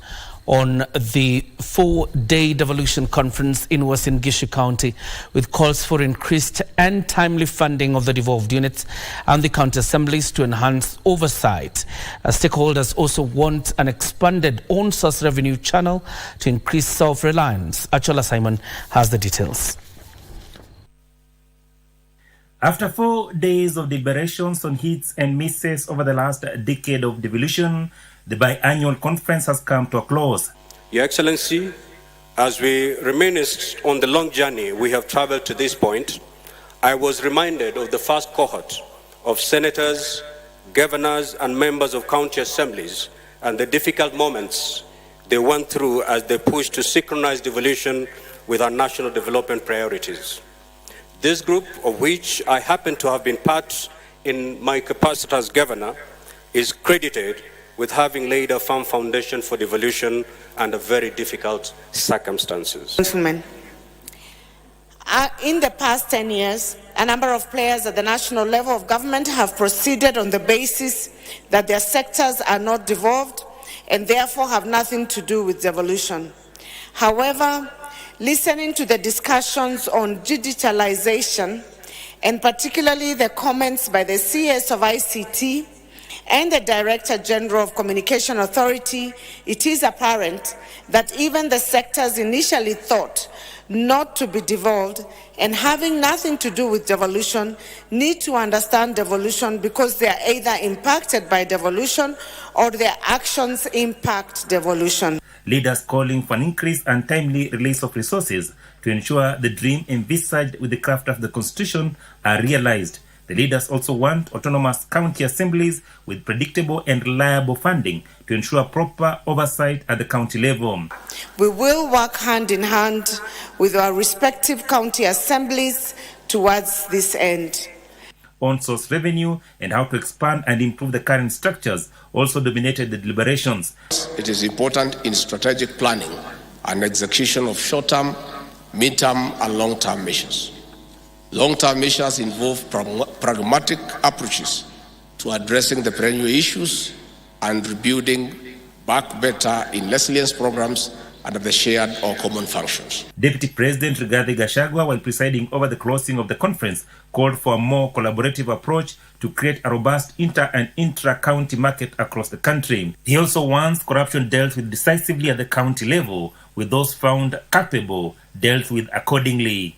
on the 4-day Devolution conference in Uasin Gishu County, with calls for increased and timely funding of the devolved units and the county assemblies to enhance oversight. Stakeholders also want an expanded own-source revenue channel to increase self-reliance. Achola Simon has the details. After 4 days of deliberations on hits and misses over the last decade of devolution, the biannual conference has come to a close. Your Excellency, as we reminisced on the long journey we have traveled to this point, I was reminded of the first cohort of senators, governors, and members of county assemblies and the difficult moments they went through as they pushed to synchronize devolution with our national development priorities. This group, of which I happen to have been part in my capacity as governor, is credited with having laid a firm foundation for devolution under very difficult circumstances. Gentlemen, in the past 10 years, a number of players at the national level of government have proceeded on the basis that their sectors are not devolved and therefore have nothing to do with devolution. However, listening to the discussions on digitalization, and particularly the comments by the CS of ICT and the Director General of Communication Authority, it is apparent that even the sectors initially thought not to be devolved and having nothing to do with devolution need to understand devolution, because they are either impacted by devolution or their actions impact devolution. Leaders calling for an increase and timely release of resources to ensure the dream envisaged with the craft of the Constitution are realized. The leaders also want autonomous county assemblies with predictable and reliable funding to ensure proper oversight at the county level. We will work hand in hand with our respective county assemblies towards this end. On-source revenue and how to expand and improve the current structures also dominated the deliberations. It is important in strategic planning and execution of short-term, mid-term and long-term measures. Long-term measures involve pragmatic approaches to addressing the perennial issues and rebuilding back better in resilience programs under the shared or common functions. Deputy President Rigathi Gachagua, while presiding over the closing of the conference, called for a more collaborative approach to create a robust inter- and intra-county market across the country. He also wants corruption dealt with decisively at the county level, with those found culpable dealt with accordingly.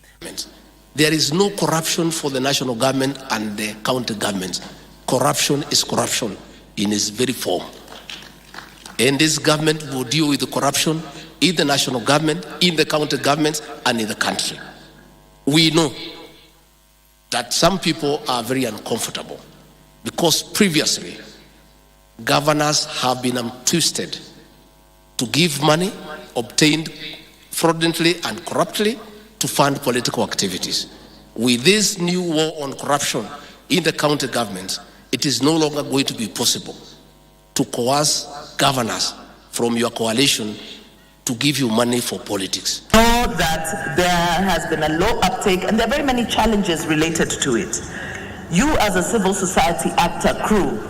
There is no corruption for the national government and the county governments. Corruption is corruption in its very form. And this government will deal with the corruption in the national government, in the county governments, and in the country. We know that some people are very uncomfortable because previously governors have been twisted to give money obtained fraudulently and corruptly to fund political activities. With this new war on corruption in the county governments, it is no longer going to be possible to coerce governors from your coalition to give you money for politics. Know that there has been a low uptake and there are very many challenges related to it. You as a civil society actor crew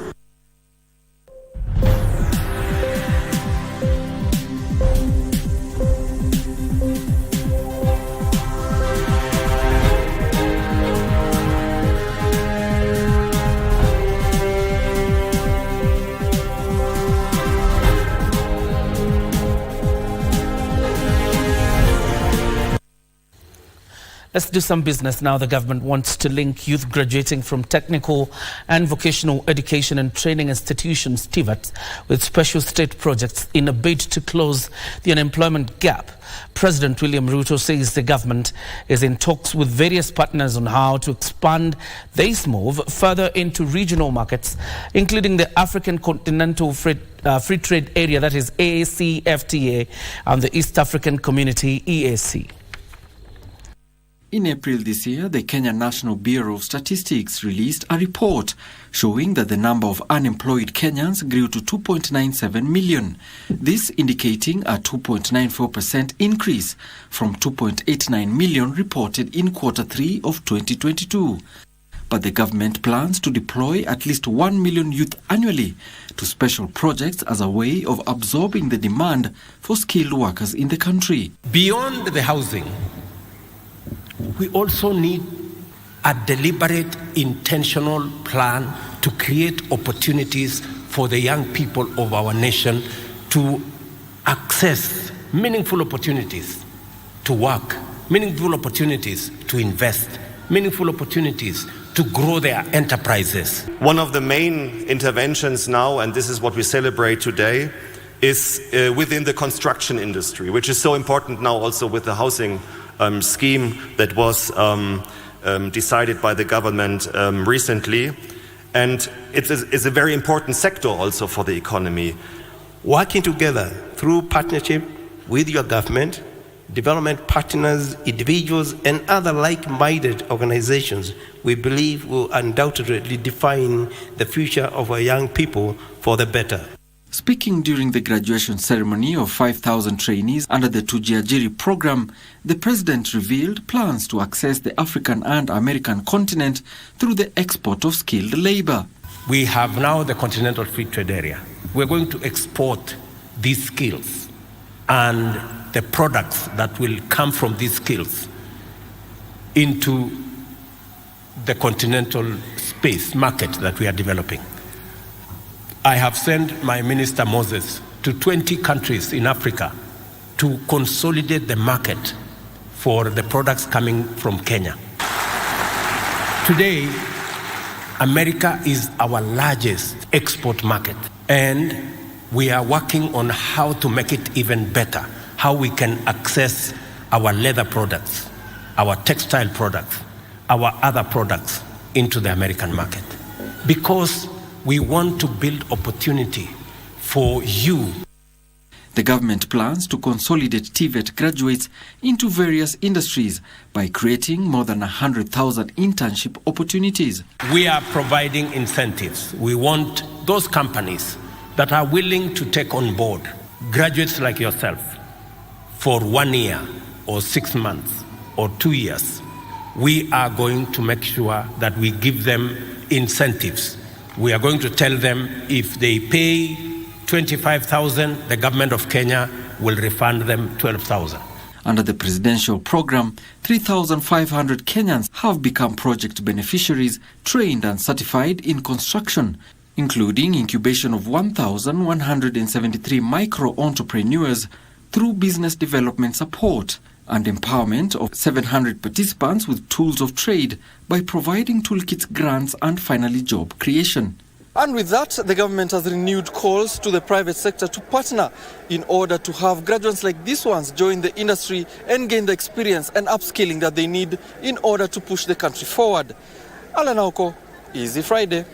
Let's do some business now. The government wants to link youth graduating from technical and vocational education and training institutions, TVETs, with special state projects in a bid to close the unemployment gap. President William Ruto says the government is in talks with various partners on how to expand this move further into regional markets, including the African Continental Free Trade Area, that is ACFTA, and the East African Community, EAC. In April this year, the Kenya National Bureau of Statistics released a report showing that the number of unemployed Kenyans grew to 2.97 million, this indicating a 2.94% increase from 2.89 million reported in Q3 of 2022. But the government plans to deploy at least 1 million youth annually to special projects as a way of absorbing the demand for skilled workers in the country. Beyond the housing, we also need a deliberate, intentional plan to create opportunities for the young people of our nation to access meaningful opportunities to work, meaningful opportunities to invest, meaningful opportunities to grow their enterprises. One of the main interventions now, and this is what we celebrate today, is within the construction industry, which is so important now also with the housing scheme that was decided by the government recently. And it's a very important sector also for the economy. Working together through partnership with your government, development partners, individuals, and other like-minded organizations, we believe will undoubtedly define the future of our young people for the better. Speaking during the graduation ceremony of 5,000 trainees under the Tujiajiri program, the president revealed plans to access the African and American continent through the export of skilled labor. We have now the Continental Free Trade Area. We're going to export these skills and the products that will come from these skills into the continental space market that we are developing. I have sent my Minister Moses to 20 countries in Africa to consolidate the market for the products coming from Kenya. Today, America is our largest export market, and we are working on how to make it even better, how we can access our leather products, our textile products, our other products into the American market. Because we want to build opportunity for you. The government plans to consolidate TVET graduates into various industries by creating more than 100,000 internship opportunities. We are providing incentives. We want those companies that are willing to take on board graduates like yourself for 1 year or 6 months or 2 years. We are going to make sure that we give them incentives. We are going to tell them if they pay 25,000, the government of Kenya will refund them 12,000. Under the presidential program, 3,500 Kenyans have become project beneficiaries, trained and certified in construction, including incubation of 1,173 micro-entrepreneurs through business development support and empowerment of 700 participants with tools of trade by providing toolkits, grants and finally job creation. And with that, the government has renewed calls to the private sector to partner in order to have graduates like these ones join the industry and gain the experience and upskilling that they need in order to push the country forward. Alan Auko, Easy Friday.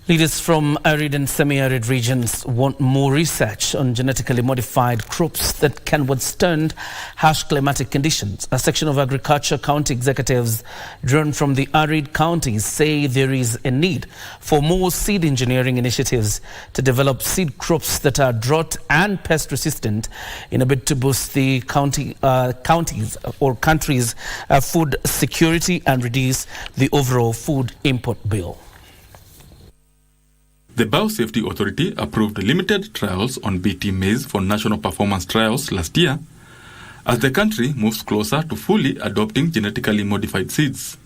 Leaders from arid and semi-arid regions want more research on genetically modified crops that can withstand harsh climatic conditions. A section of agriculture county executives drawn from the arid counties say there is a need for more seed engineering initiatives to develop seed crops that are drought and pest resistant in a bid to boost the country's food security and reduce the overall food import bill. The Biosafety Authority approved limited trials on BT maize for national performance trials last year as the country moves closer to fully adopting genetically modified seeds.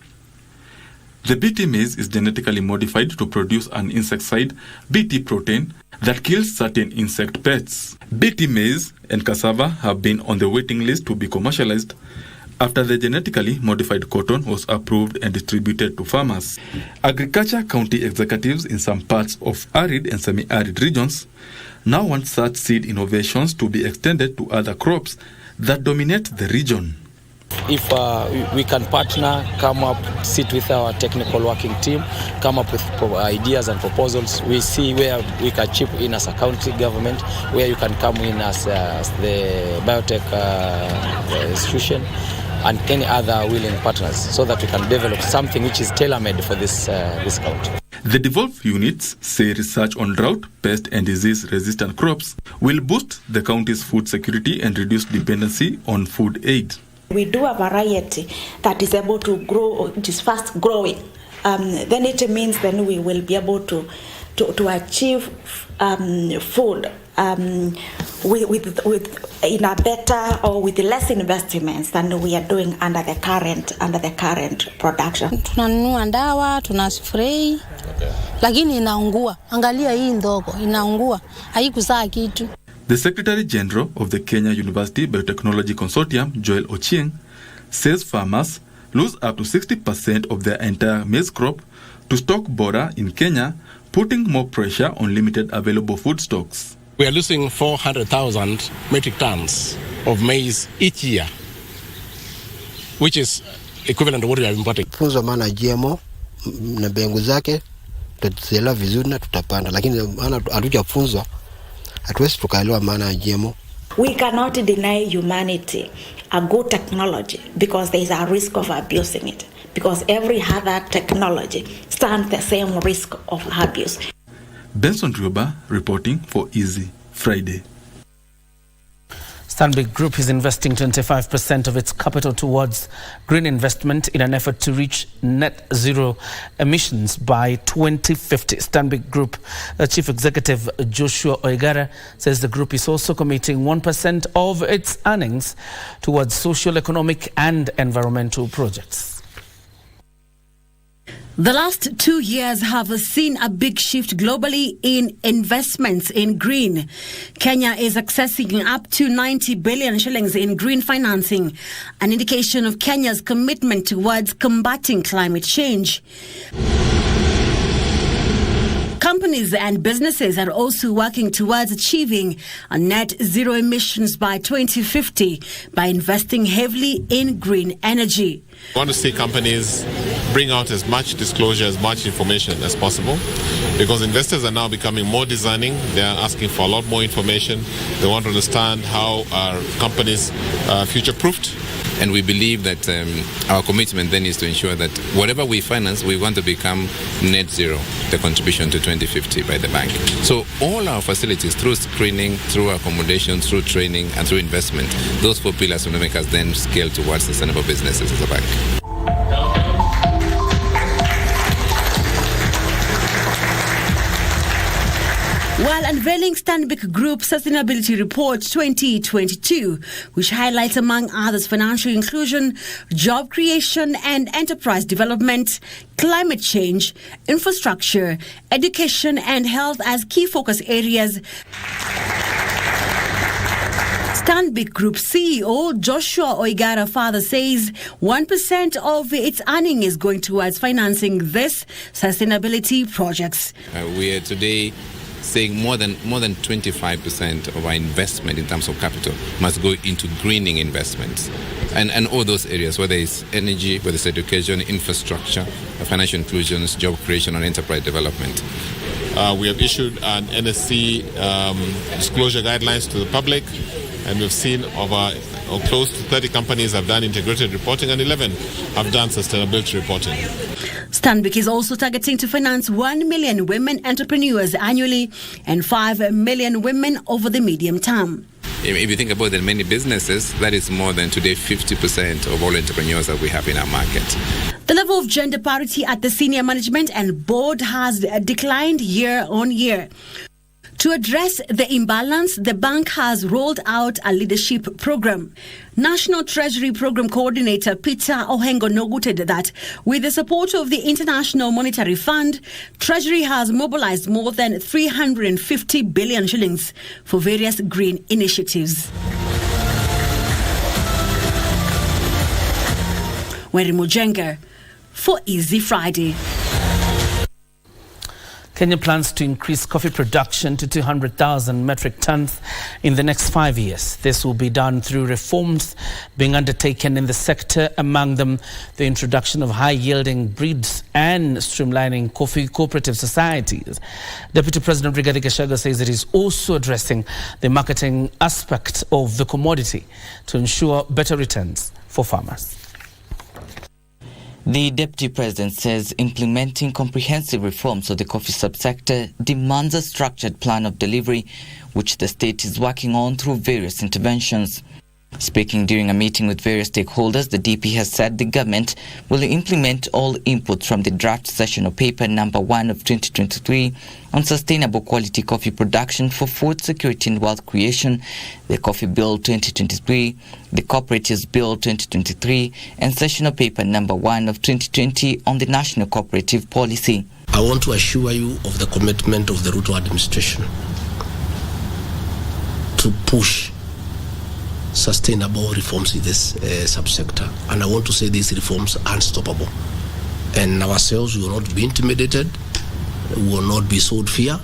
The BT maize is genetically modified to produce an insecticide, BT protein, that kills certain insect pests. BT maize and cassava have been on the waiting list to be commercialized after the genetically modified cotton was approved and distributed to farmers. Agriculture county executives in some parts of arid and semi-arid regions now want such seed innovations to be extended to other crops that dominate the region. If we can partner, come up, sit with our technical working team, come up with ideas and proposals, we see where we can chip in as a county government, where you can come in as the biotech institution, and any other willing partners, so that we can develop something which is tailor-made for this county. The devolved units say research on drought, pest and disease-resistant crops will boost the county's food security and reduce dependency on food aid. We do a variety that is able to grow, it is fast growing. Then it means then we will be able to achieve food with in a better or with less investments than we are doing under the current production. Tunanunua dawa, tunaspray, lakini inaungua. Angalia hii ndogo, inaungua. Haikuzaa kitu. The Secretary General of the Kenya University Biotechnology Consortium, Joel Ochieng, says farmers lose up to 60% of their entire maize crop to stock border in Kenya, putting more pressure on limited available food stocks. We are losing 400,000 metric tons of maize each year, which is equivalent to what we are importing. Funzo maana GMO na mbegu zake tutazielewa vizuri na tutapanda, lakini maana hatujafunzwa hatuwezi tukaelewa maana ya GMO. We cannot deny humanity a good technology because there is a risk of abusing it, because every other technology stands the same risk of abuse. Benson Rioba reporting for Easy Friday. Stanbic Group is investing 25% of its capital towards green investment in an effort to reach net zero emissions by 2050. Stanbic Group Chief Executive Joshua Oigara says the group is also committing 1% of its earnings towards social, economic and environmental projects. The last 2 years have seen a big shift globally in investments in green. Kenya is accessing up to 90 billion shillings in green financing, an indication of Kenya's commitment towards combating climate change. Companies and businesses are also working towards achieving a net zero emissions by 2050 by investing heavily in green energy. We want to see companies bring out as much disclosure, as much information as possible, because investors are now becoming more discerning. They are asking for a lot more information. They want to understand how our companies are future-proofed. And we believe that our commitment then is to ensure that whatever we finance, we want to become net zero, the contribution to 2050 by the bank. So all our facilities, through screening, through accommodation, through training, and through investment, those 4 pillars will make us then scale towards sustainable businesses as a bank. While unveiling Stanbic Group Sustainability Report 2022, which highlights, among others, financial inclusion, job creation and enterprise development, climate change, infrastructure, education and health as key focus areas, Stanbic Group CEO Joshua Oigara further says 1% of its earning is going towards financing this sustainability projects. We are today saying more than 25% of our investment in terms of capital must go into greening investments, and all those areas, whether it's energy, whether it's education, infrastructure, financial inclusions, job creation, and enterprise development. We have issued an NSC disclosure guidelines to the public, and we've seen close to 30 companies have done integrated reporting and 11 have done sustainability reporting. Stanbic is also targeting to finance 1 million women entrepreneurs annually and 5 million women over the medium term. If you think about the many businesses, that is more than today 50% of all entrepreneurs that we have in our market. The level of gender parity at the senior management and board has declined year on year. To address the imbalance, the bank has rolled out a leadership program. National Treasury Program Coordinator Peter Ohengo noted that with the support of the International Monetary Fund, Treasury has mobilized more than 350 billion shillings for various green initiatives. Wendy Mujenga for Easy Friday. Kenya plans to increase coffee production to 200,000 metric tons in the next 5 years. This will be done through reforms being undertaken in the sector, among them the introduction of high-yielding breeds and streamlining coffee cooperative societies. Deputy President Rigathi Gachagua says it is also addressing the marketing aspect of the commodity to ensure better returns for farmers. The Deputy President says implementing comprehensive reforms of the coffee subsector demands a structured plan of delivery, which the state is working on through various interventions. Speaking during a meeting with various stakeholders, the DP has said the government will implement all inputs from the draft session of paper number 1 of 2023 on sustainable quality coffee production for food security and wealth creation, the Coffee Bill 2023, the Cooperatives Bill 2023, and session of paper number 1 of 2020 on the National Cooperative Policy. I want to assure you of the commitment of the Ruto administration to push sustainable reforms in this subsector, and I want to say these reforms are unstoppable, and ourselves will not be intimidated, will not be sold fear,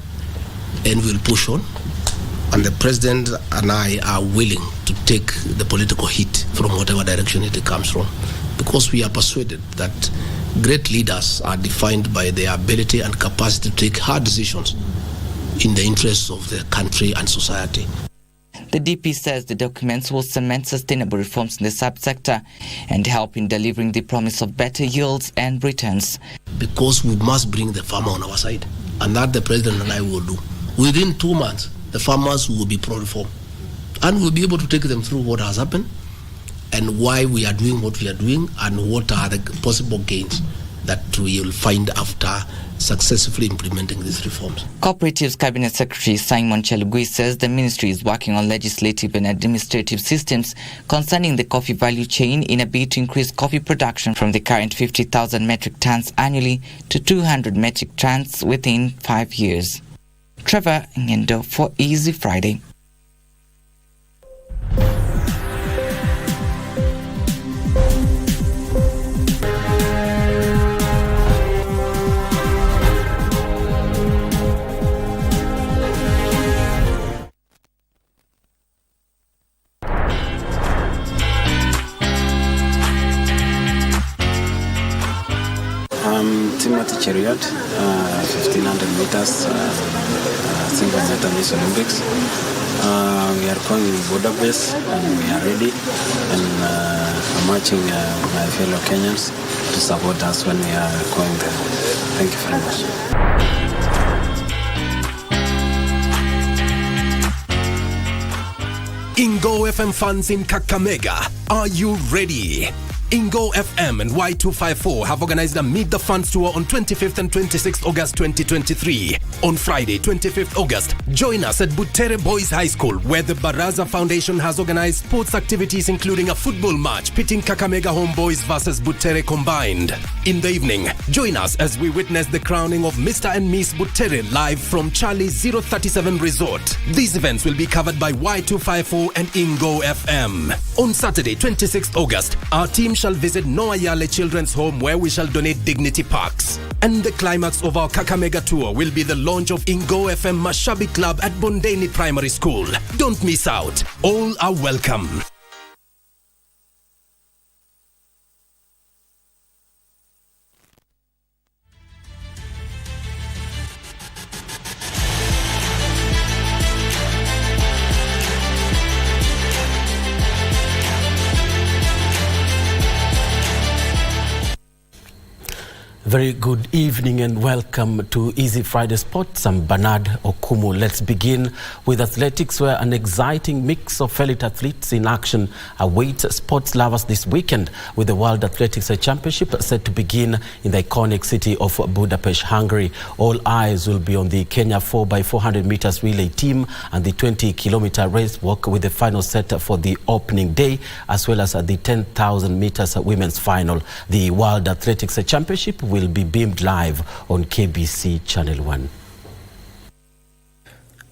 and we'll push on, and the President and I are willing to take the political heat from whatever direction it comes from, because we are persuaded that great leaders are defined by their ability and capacity to take hard decisions in the interests of the country and society. The DP says the documents will cement sustainable reforms in the subsector and help in delivering the promise of better yields and returns. Because we must bring the farmer on our side, and that the President and I will do. Within 2 months, the farmers will be pro-reform, and we'll be able to take them through what has happened and why we are doing what we are doing and what are the possible gains that we will find after successfully implementing these reforms. Cooperatives Cabinet Secretary Simon Chelugui says the ministry is working on legislative and administrative systems concerning the coffee value chain in a bid to increase coffee production from the current 50,000 metric tons annually to 200 metric tons within 5 years. Trevor Ngendo for Easy Friday. Chariot, 1500 meters, single meter Miss Olympics. We are going border base and we are ready, and I'm watching my fellow Kenyans to support us when we are going there. Thank you very much. Ingo FM fans in Kakamega, are you ready? Ingo FM and Y254 have organized a Meet the Fans tour on 25th and 26th August 2023. On Friday, 25th August, join us at Butere Boys High School, where the Baraza Foundation has organized sports activities including a football match pitting Kakamega Homeboys versus Butere combined. In the evening, join us as we witness the crowning of Mr. and Miss Butere live from Charlie 037 Resort. These events will be covered by Y254 and Ingo FM. On Saturday, 26th August, our team shall visit Noah Yale Children's Home, where we shall donate dignity packs. And the climax of our Kakamega tour will be the launch of Ingo FM Mashabi Club at Bondeni Primary School. Don't miss out. All are welcome. Very good evening and welcome to Easy Friday Sports. I'm Bernard Okumu. Let's begin with athletics, where an exciting mix of elite athletes in action awaits sports lovers this weekend, with the World Athletics Championship set to begin in the iconic city of Budapest, Hungary. All eyes will be on the Kenya 4x400 meters relay team and the 20-kilometer race walk, with the final set for the opening day, as well as the 10,000 meters women's final. The World Athletics Championship will be beamed live on KBC Channel 1.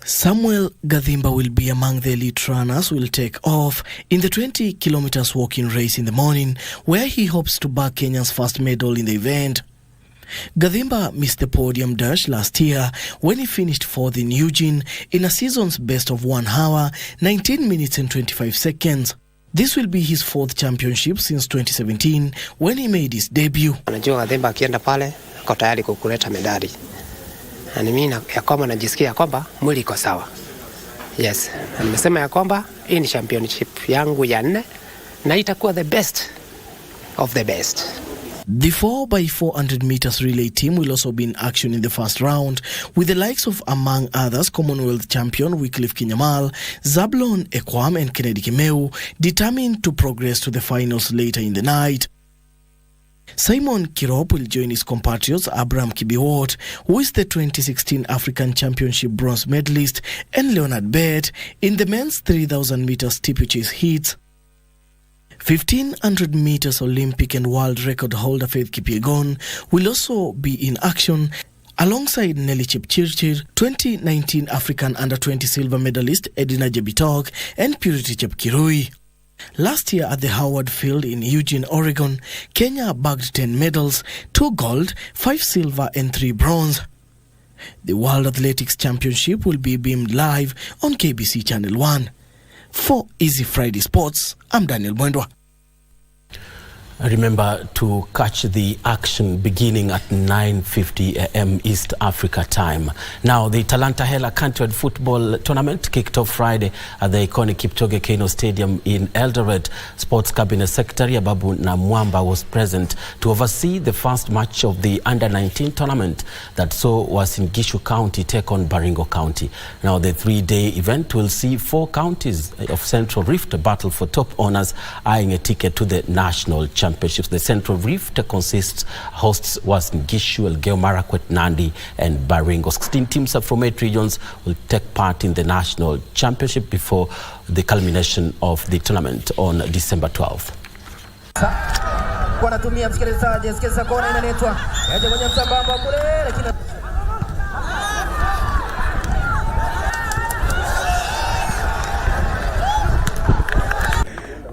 Samuel Gathimba will be among the elite runners who will take off in the 20 kilometers walking race in the morning, where he hopes to bag Kenya's first medal in the event. Gathimba missed the podium dash last year when he finished fourth in Eugene in a season's best of 1 hour, 19 minutes and 25 seconds. This will be his fourth championship since 2017 when he made his debut. Najua Gathimba akienda pale ako tayari kukuleta medali. Na mimi ya kwamba najisikia ya kwamba mwili iko sawa. Yes, na nimesema ya kwamba hii ni championship yangu ya 4 na itakuwa the best of the best. The 4x400 meters relay team will also be in action in the first round, with the likes of, among others, Commonwealth champion Wycliffe Kinyamal, Zablon Ekwam and Kennedy Kimeu, determined to progress to the finals later in the night. Simon Kirop will join his compatriots Abraham Kibiwot, who is the 2016 African Championship bronze medalist, and Leonard Bett in the men's 3,000 meters steeplechase heats. 1,500 meters Olympic and world record holder Faith Kipyegon will also be in action alongside Nelly Chepchirchir, 2019 African Under-20 silver medalist Edina Jebitok and Purity Chepkirui. Last year at the Howard Field in Eugene, Oregon, Kenya bagged 10 medals, 2 gold, 5 silver and 3 bronze. The World Athletics Championship will be beamed live on KBC Channel 1. For Easy Friday Sports, I'm Daniel Mwendwa. Remember to catch the action beginning at 9:50 a.m. East Africa time. Now, the Talanta Hela Countrywide Football Tournament kicked off Friday at the iconic Kipchoge Keino Stadium in Eldoret. Sports Cabinet Secretary Ababu Namwamba was present to oversee the first match of the Under-19 tournament that saw Uasin Gishu County take on Baringo County. Now, the 3-day event will see 4 counties of Central Rift battle for top honors, eyeing a ticket to the national championships. The Central Rift hosts Uasin Gishu, Elgeyo Marakwet, Nandi and Baringo. 16 teams from 8 regions will take part in the national championship before the culmination of the tournament on December 12th.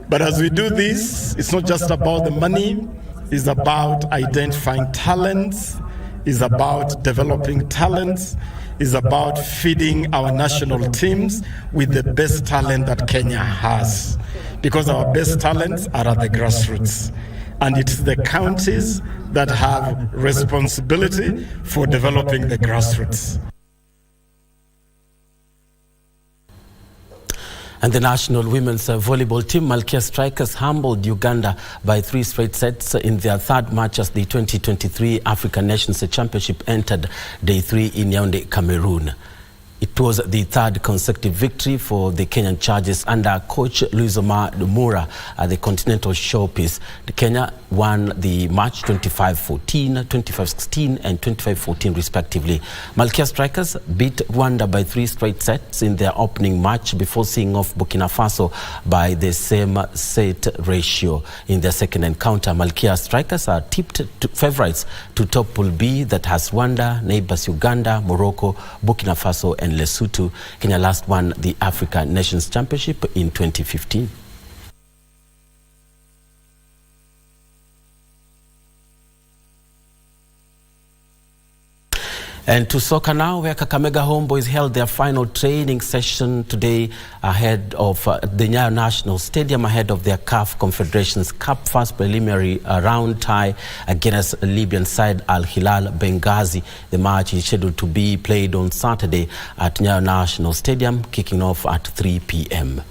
But as we do this, it's not just about the money, it's about identifying talents, it's about developing talents, it's about feeding our national teams with the best talent that Kenya has. Because our best talents are at the grassroots. And it's the counties that have responsibility for developing the grassroots. And the national women's volleyball team, Malkia Strikers, humbled Uganda by 3 straight sets in their third match as the 2023 African Nations Championship entered day 3 in Yaoundé, Cameroon. It was the 3rd consecutive victory for the Kenyan Chargers under coach Luis Omar Dumura at the Continental Showpiece. The Kenya won the match 25-14, 25-16 and 25-14 respectively. Malkia Strikers beat Rwanda by 3 straight sets in their opening match before seeing off Burkina Faso by the same set ratio in their second encounter. Malkia Strikers are tipped favorites to top Pool B that has Rwanda, neighbors Uganda, Morocco, Burkina Faso and Lesotho. Kenya last won the African Nations Championship in 2015. And to soccer now, where Kakamega Homeboys held their final training session today ahead of the Nyayo National Stadium, ahead of their CAF Confederations Cup first preliminary round tie against Libyan side Al Hilal Benghazi. The match is scheduled to be played on Saturday at Nyayo National Stadium, kicking off at 3 p.m.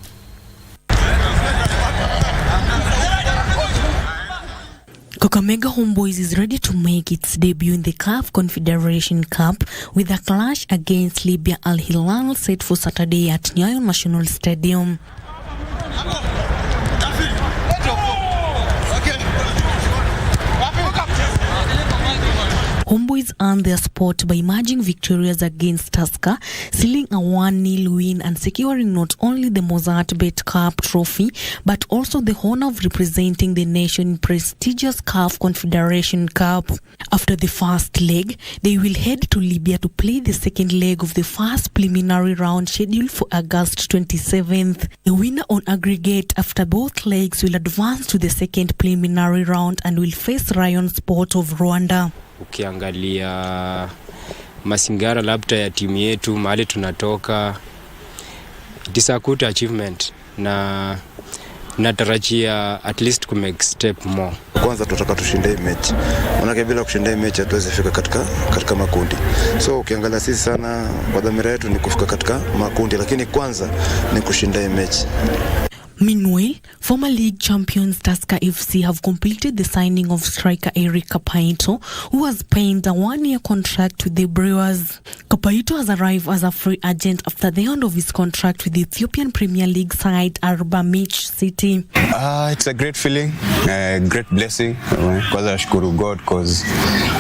Kakamega Homeboys is ready to make its debut in the CAF Confederation Cup with a clash against Libya Al Hilal set for Saturday at Nyayo National Stadium. Homeboys earned their spot by emerging victorious against Tusker, sealing a 1-0 win and securing not only the Mozart Bet Cup trophy, but also the honor of representing the nation in prestigious CAF Confederation Cup. After the first leg, they will head to Libya to play the second leg of the first preliminary round scheduled for August 27th. The winner on aggregate after both legs will advance to the second preliminary round and will face Rayon Sport of Rwanda. Ukiangalia masingara labda ya timu yetu mahali tunatoka, it is a good achievement na natarajia at least to make step more. Kwanza tunataka tushinde mechi. Maana bila kushinda mechi hatuwezi fika katika makundi. So ukiangalia sisi sana kwa dhamira yetu ni kufika katika makundi, lakini kwanza ni kushinda mechi. Meanwhile, former league champions Tusker FC have completed the signing of striker Eric Kapaito, who has penned a 1-year contract with the Brewers. Kapaito has arrived as a free agent after the end of his contract with the Ethiopian Premier League side Arba Mitch City. It's a great feeling, a great blessing. Because I shukuru God, because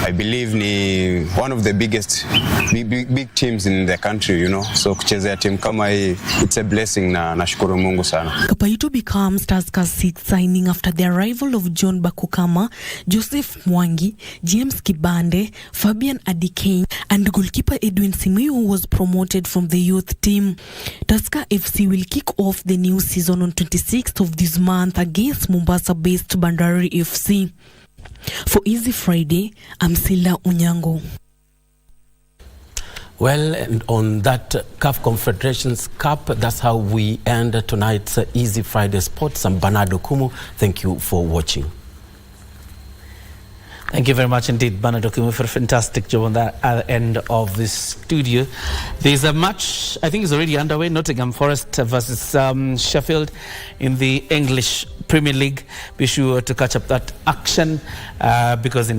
I believe ni one of the biggest, big teams in the country, you know. So kuchezea team kama hii, it's a blessing na nashukuru Mungu sana. Kapaito becomes Tusker's sixth signing after the arrival of John Bakukama, Joseph Mwangi, James Kibande, Fabian Adikane, and goalkeeper Edwin Simiyu, who was promoted from the youth team. Tusker FC will kick off the new season on 26th of this month against Mombasa-based Bandari FC. For Easy Friday, I'm Sila Unyango. Well, and on that CAF Confederations Cup, that's how we end tonight's Easy Friday Sports. I'm Bernard Okumu. Thank you for watching. Thank you very much indeed, Bernard Okumu, for a fantastic job on that end of the studio. There's a match, I think it's already underway, Nottingham Forest versus Sheffield in the English Premier League. Be sure to catch up that action because in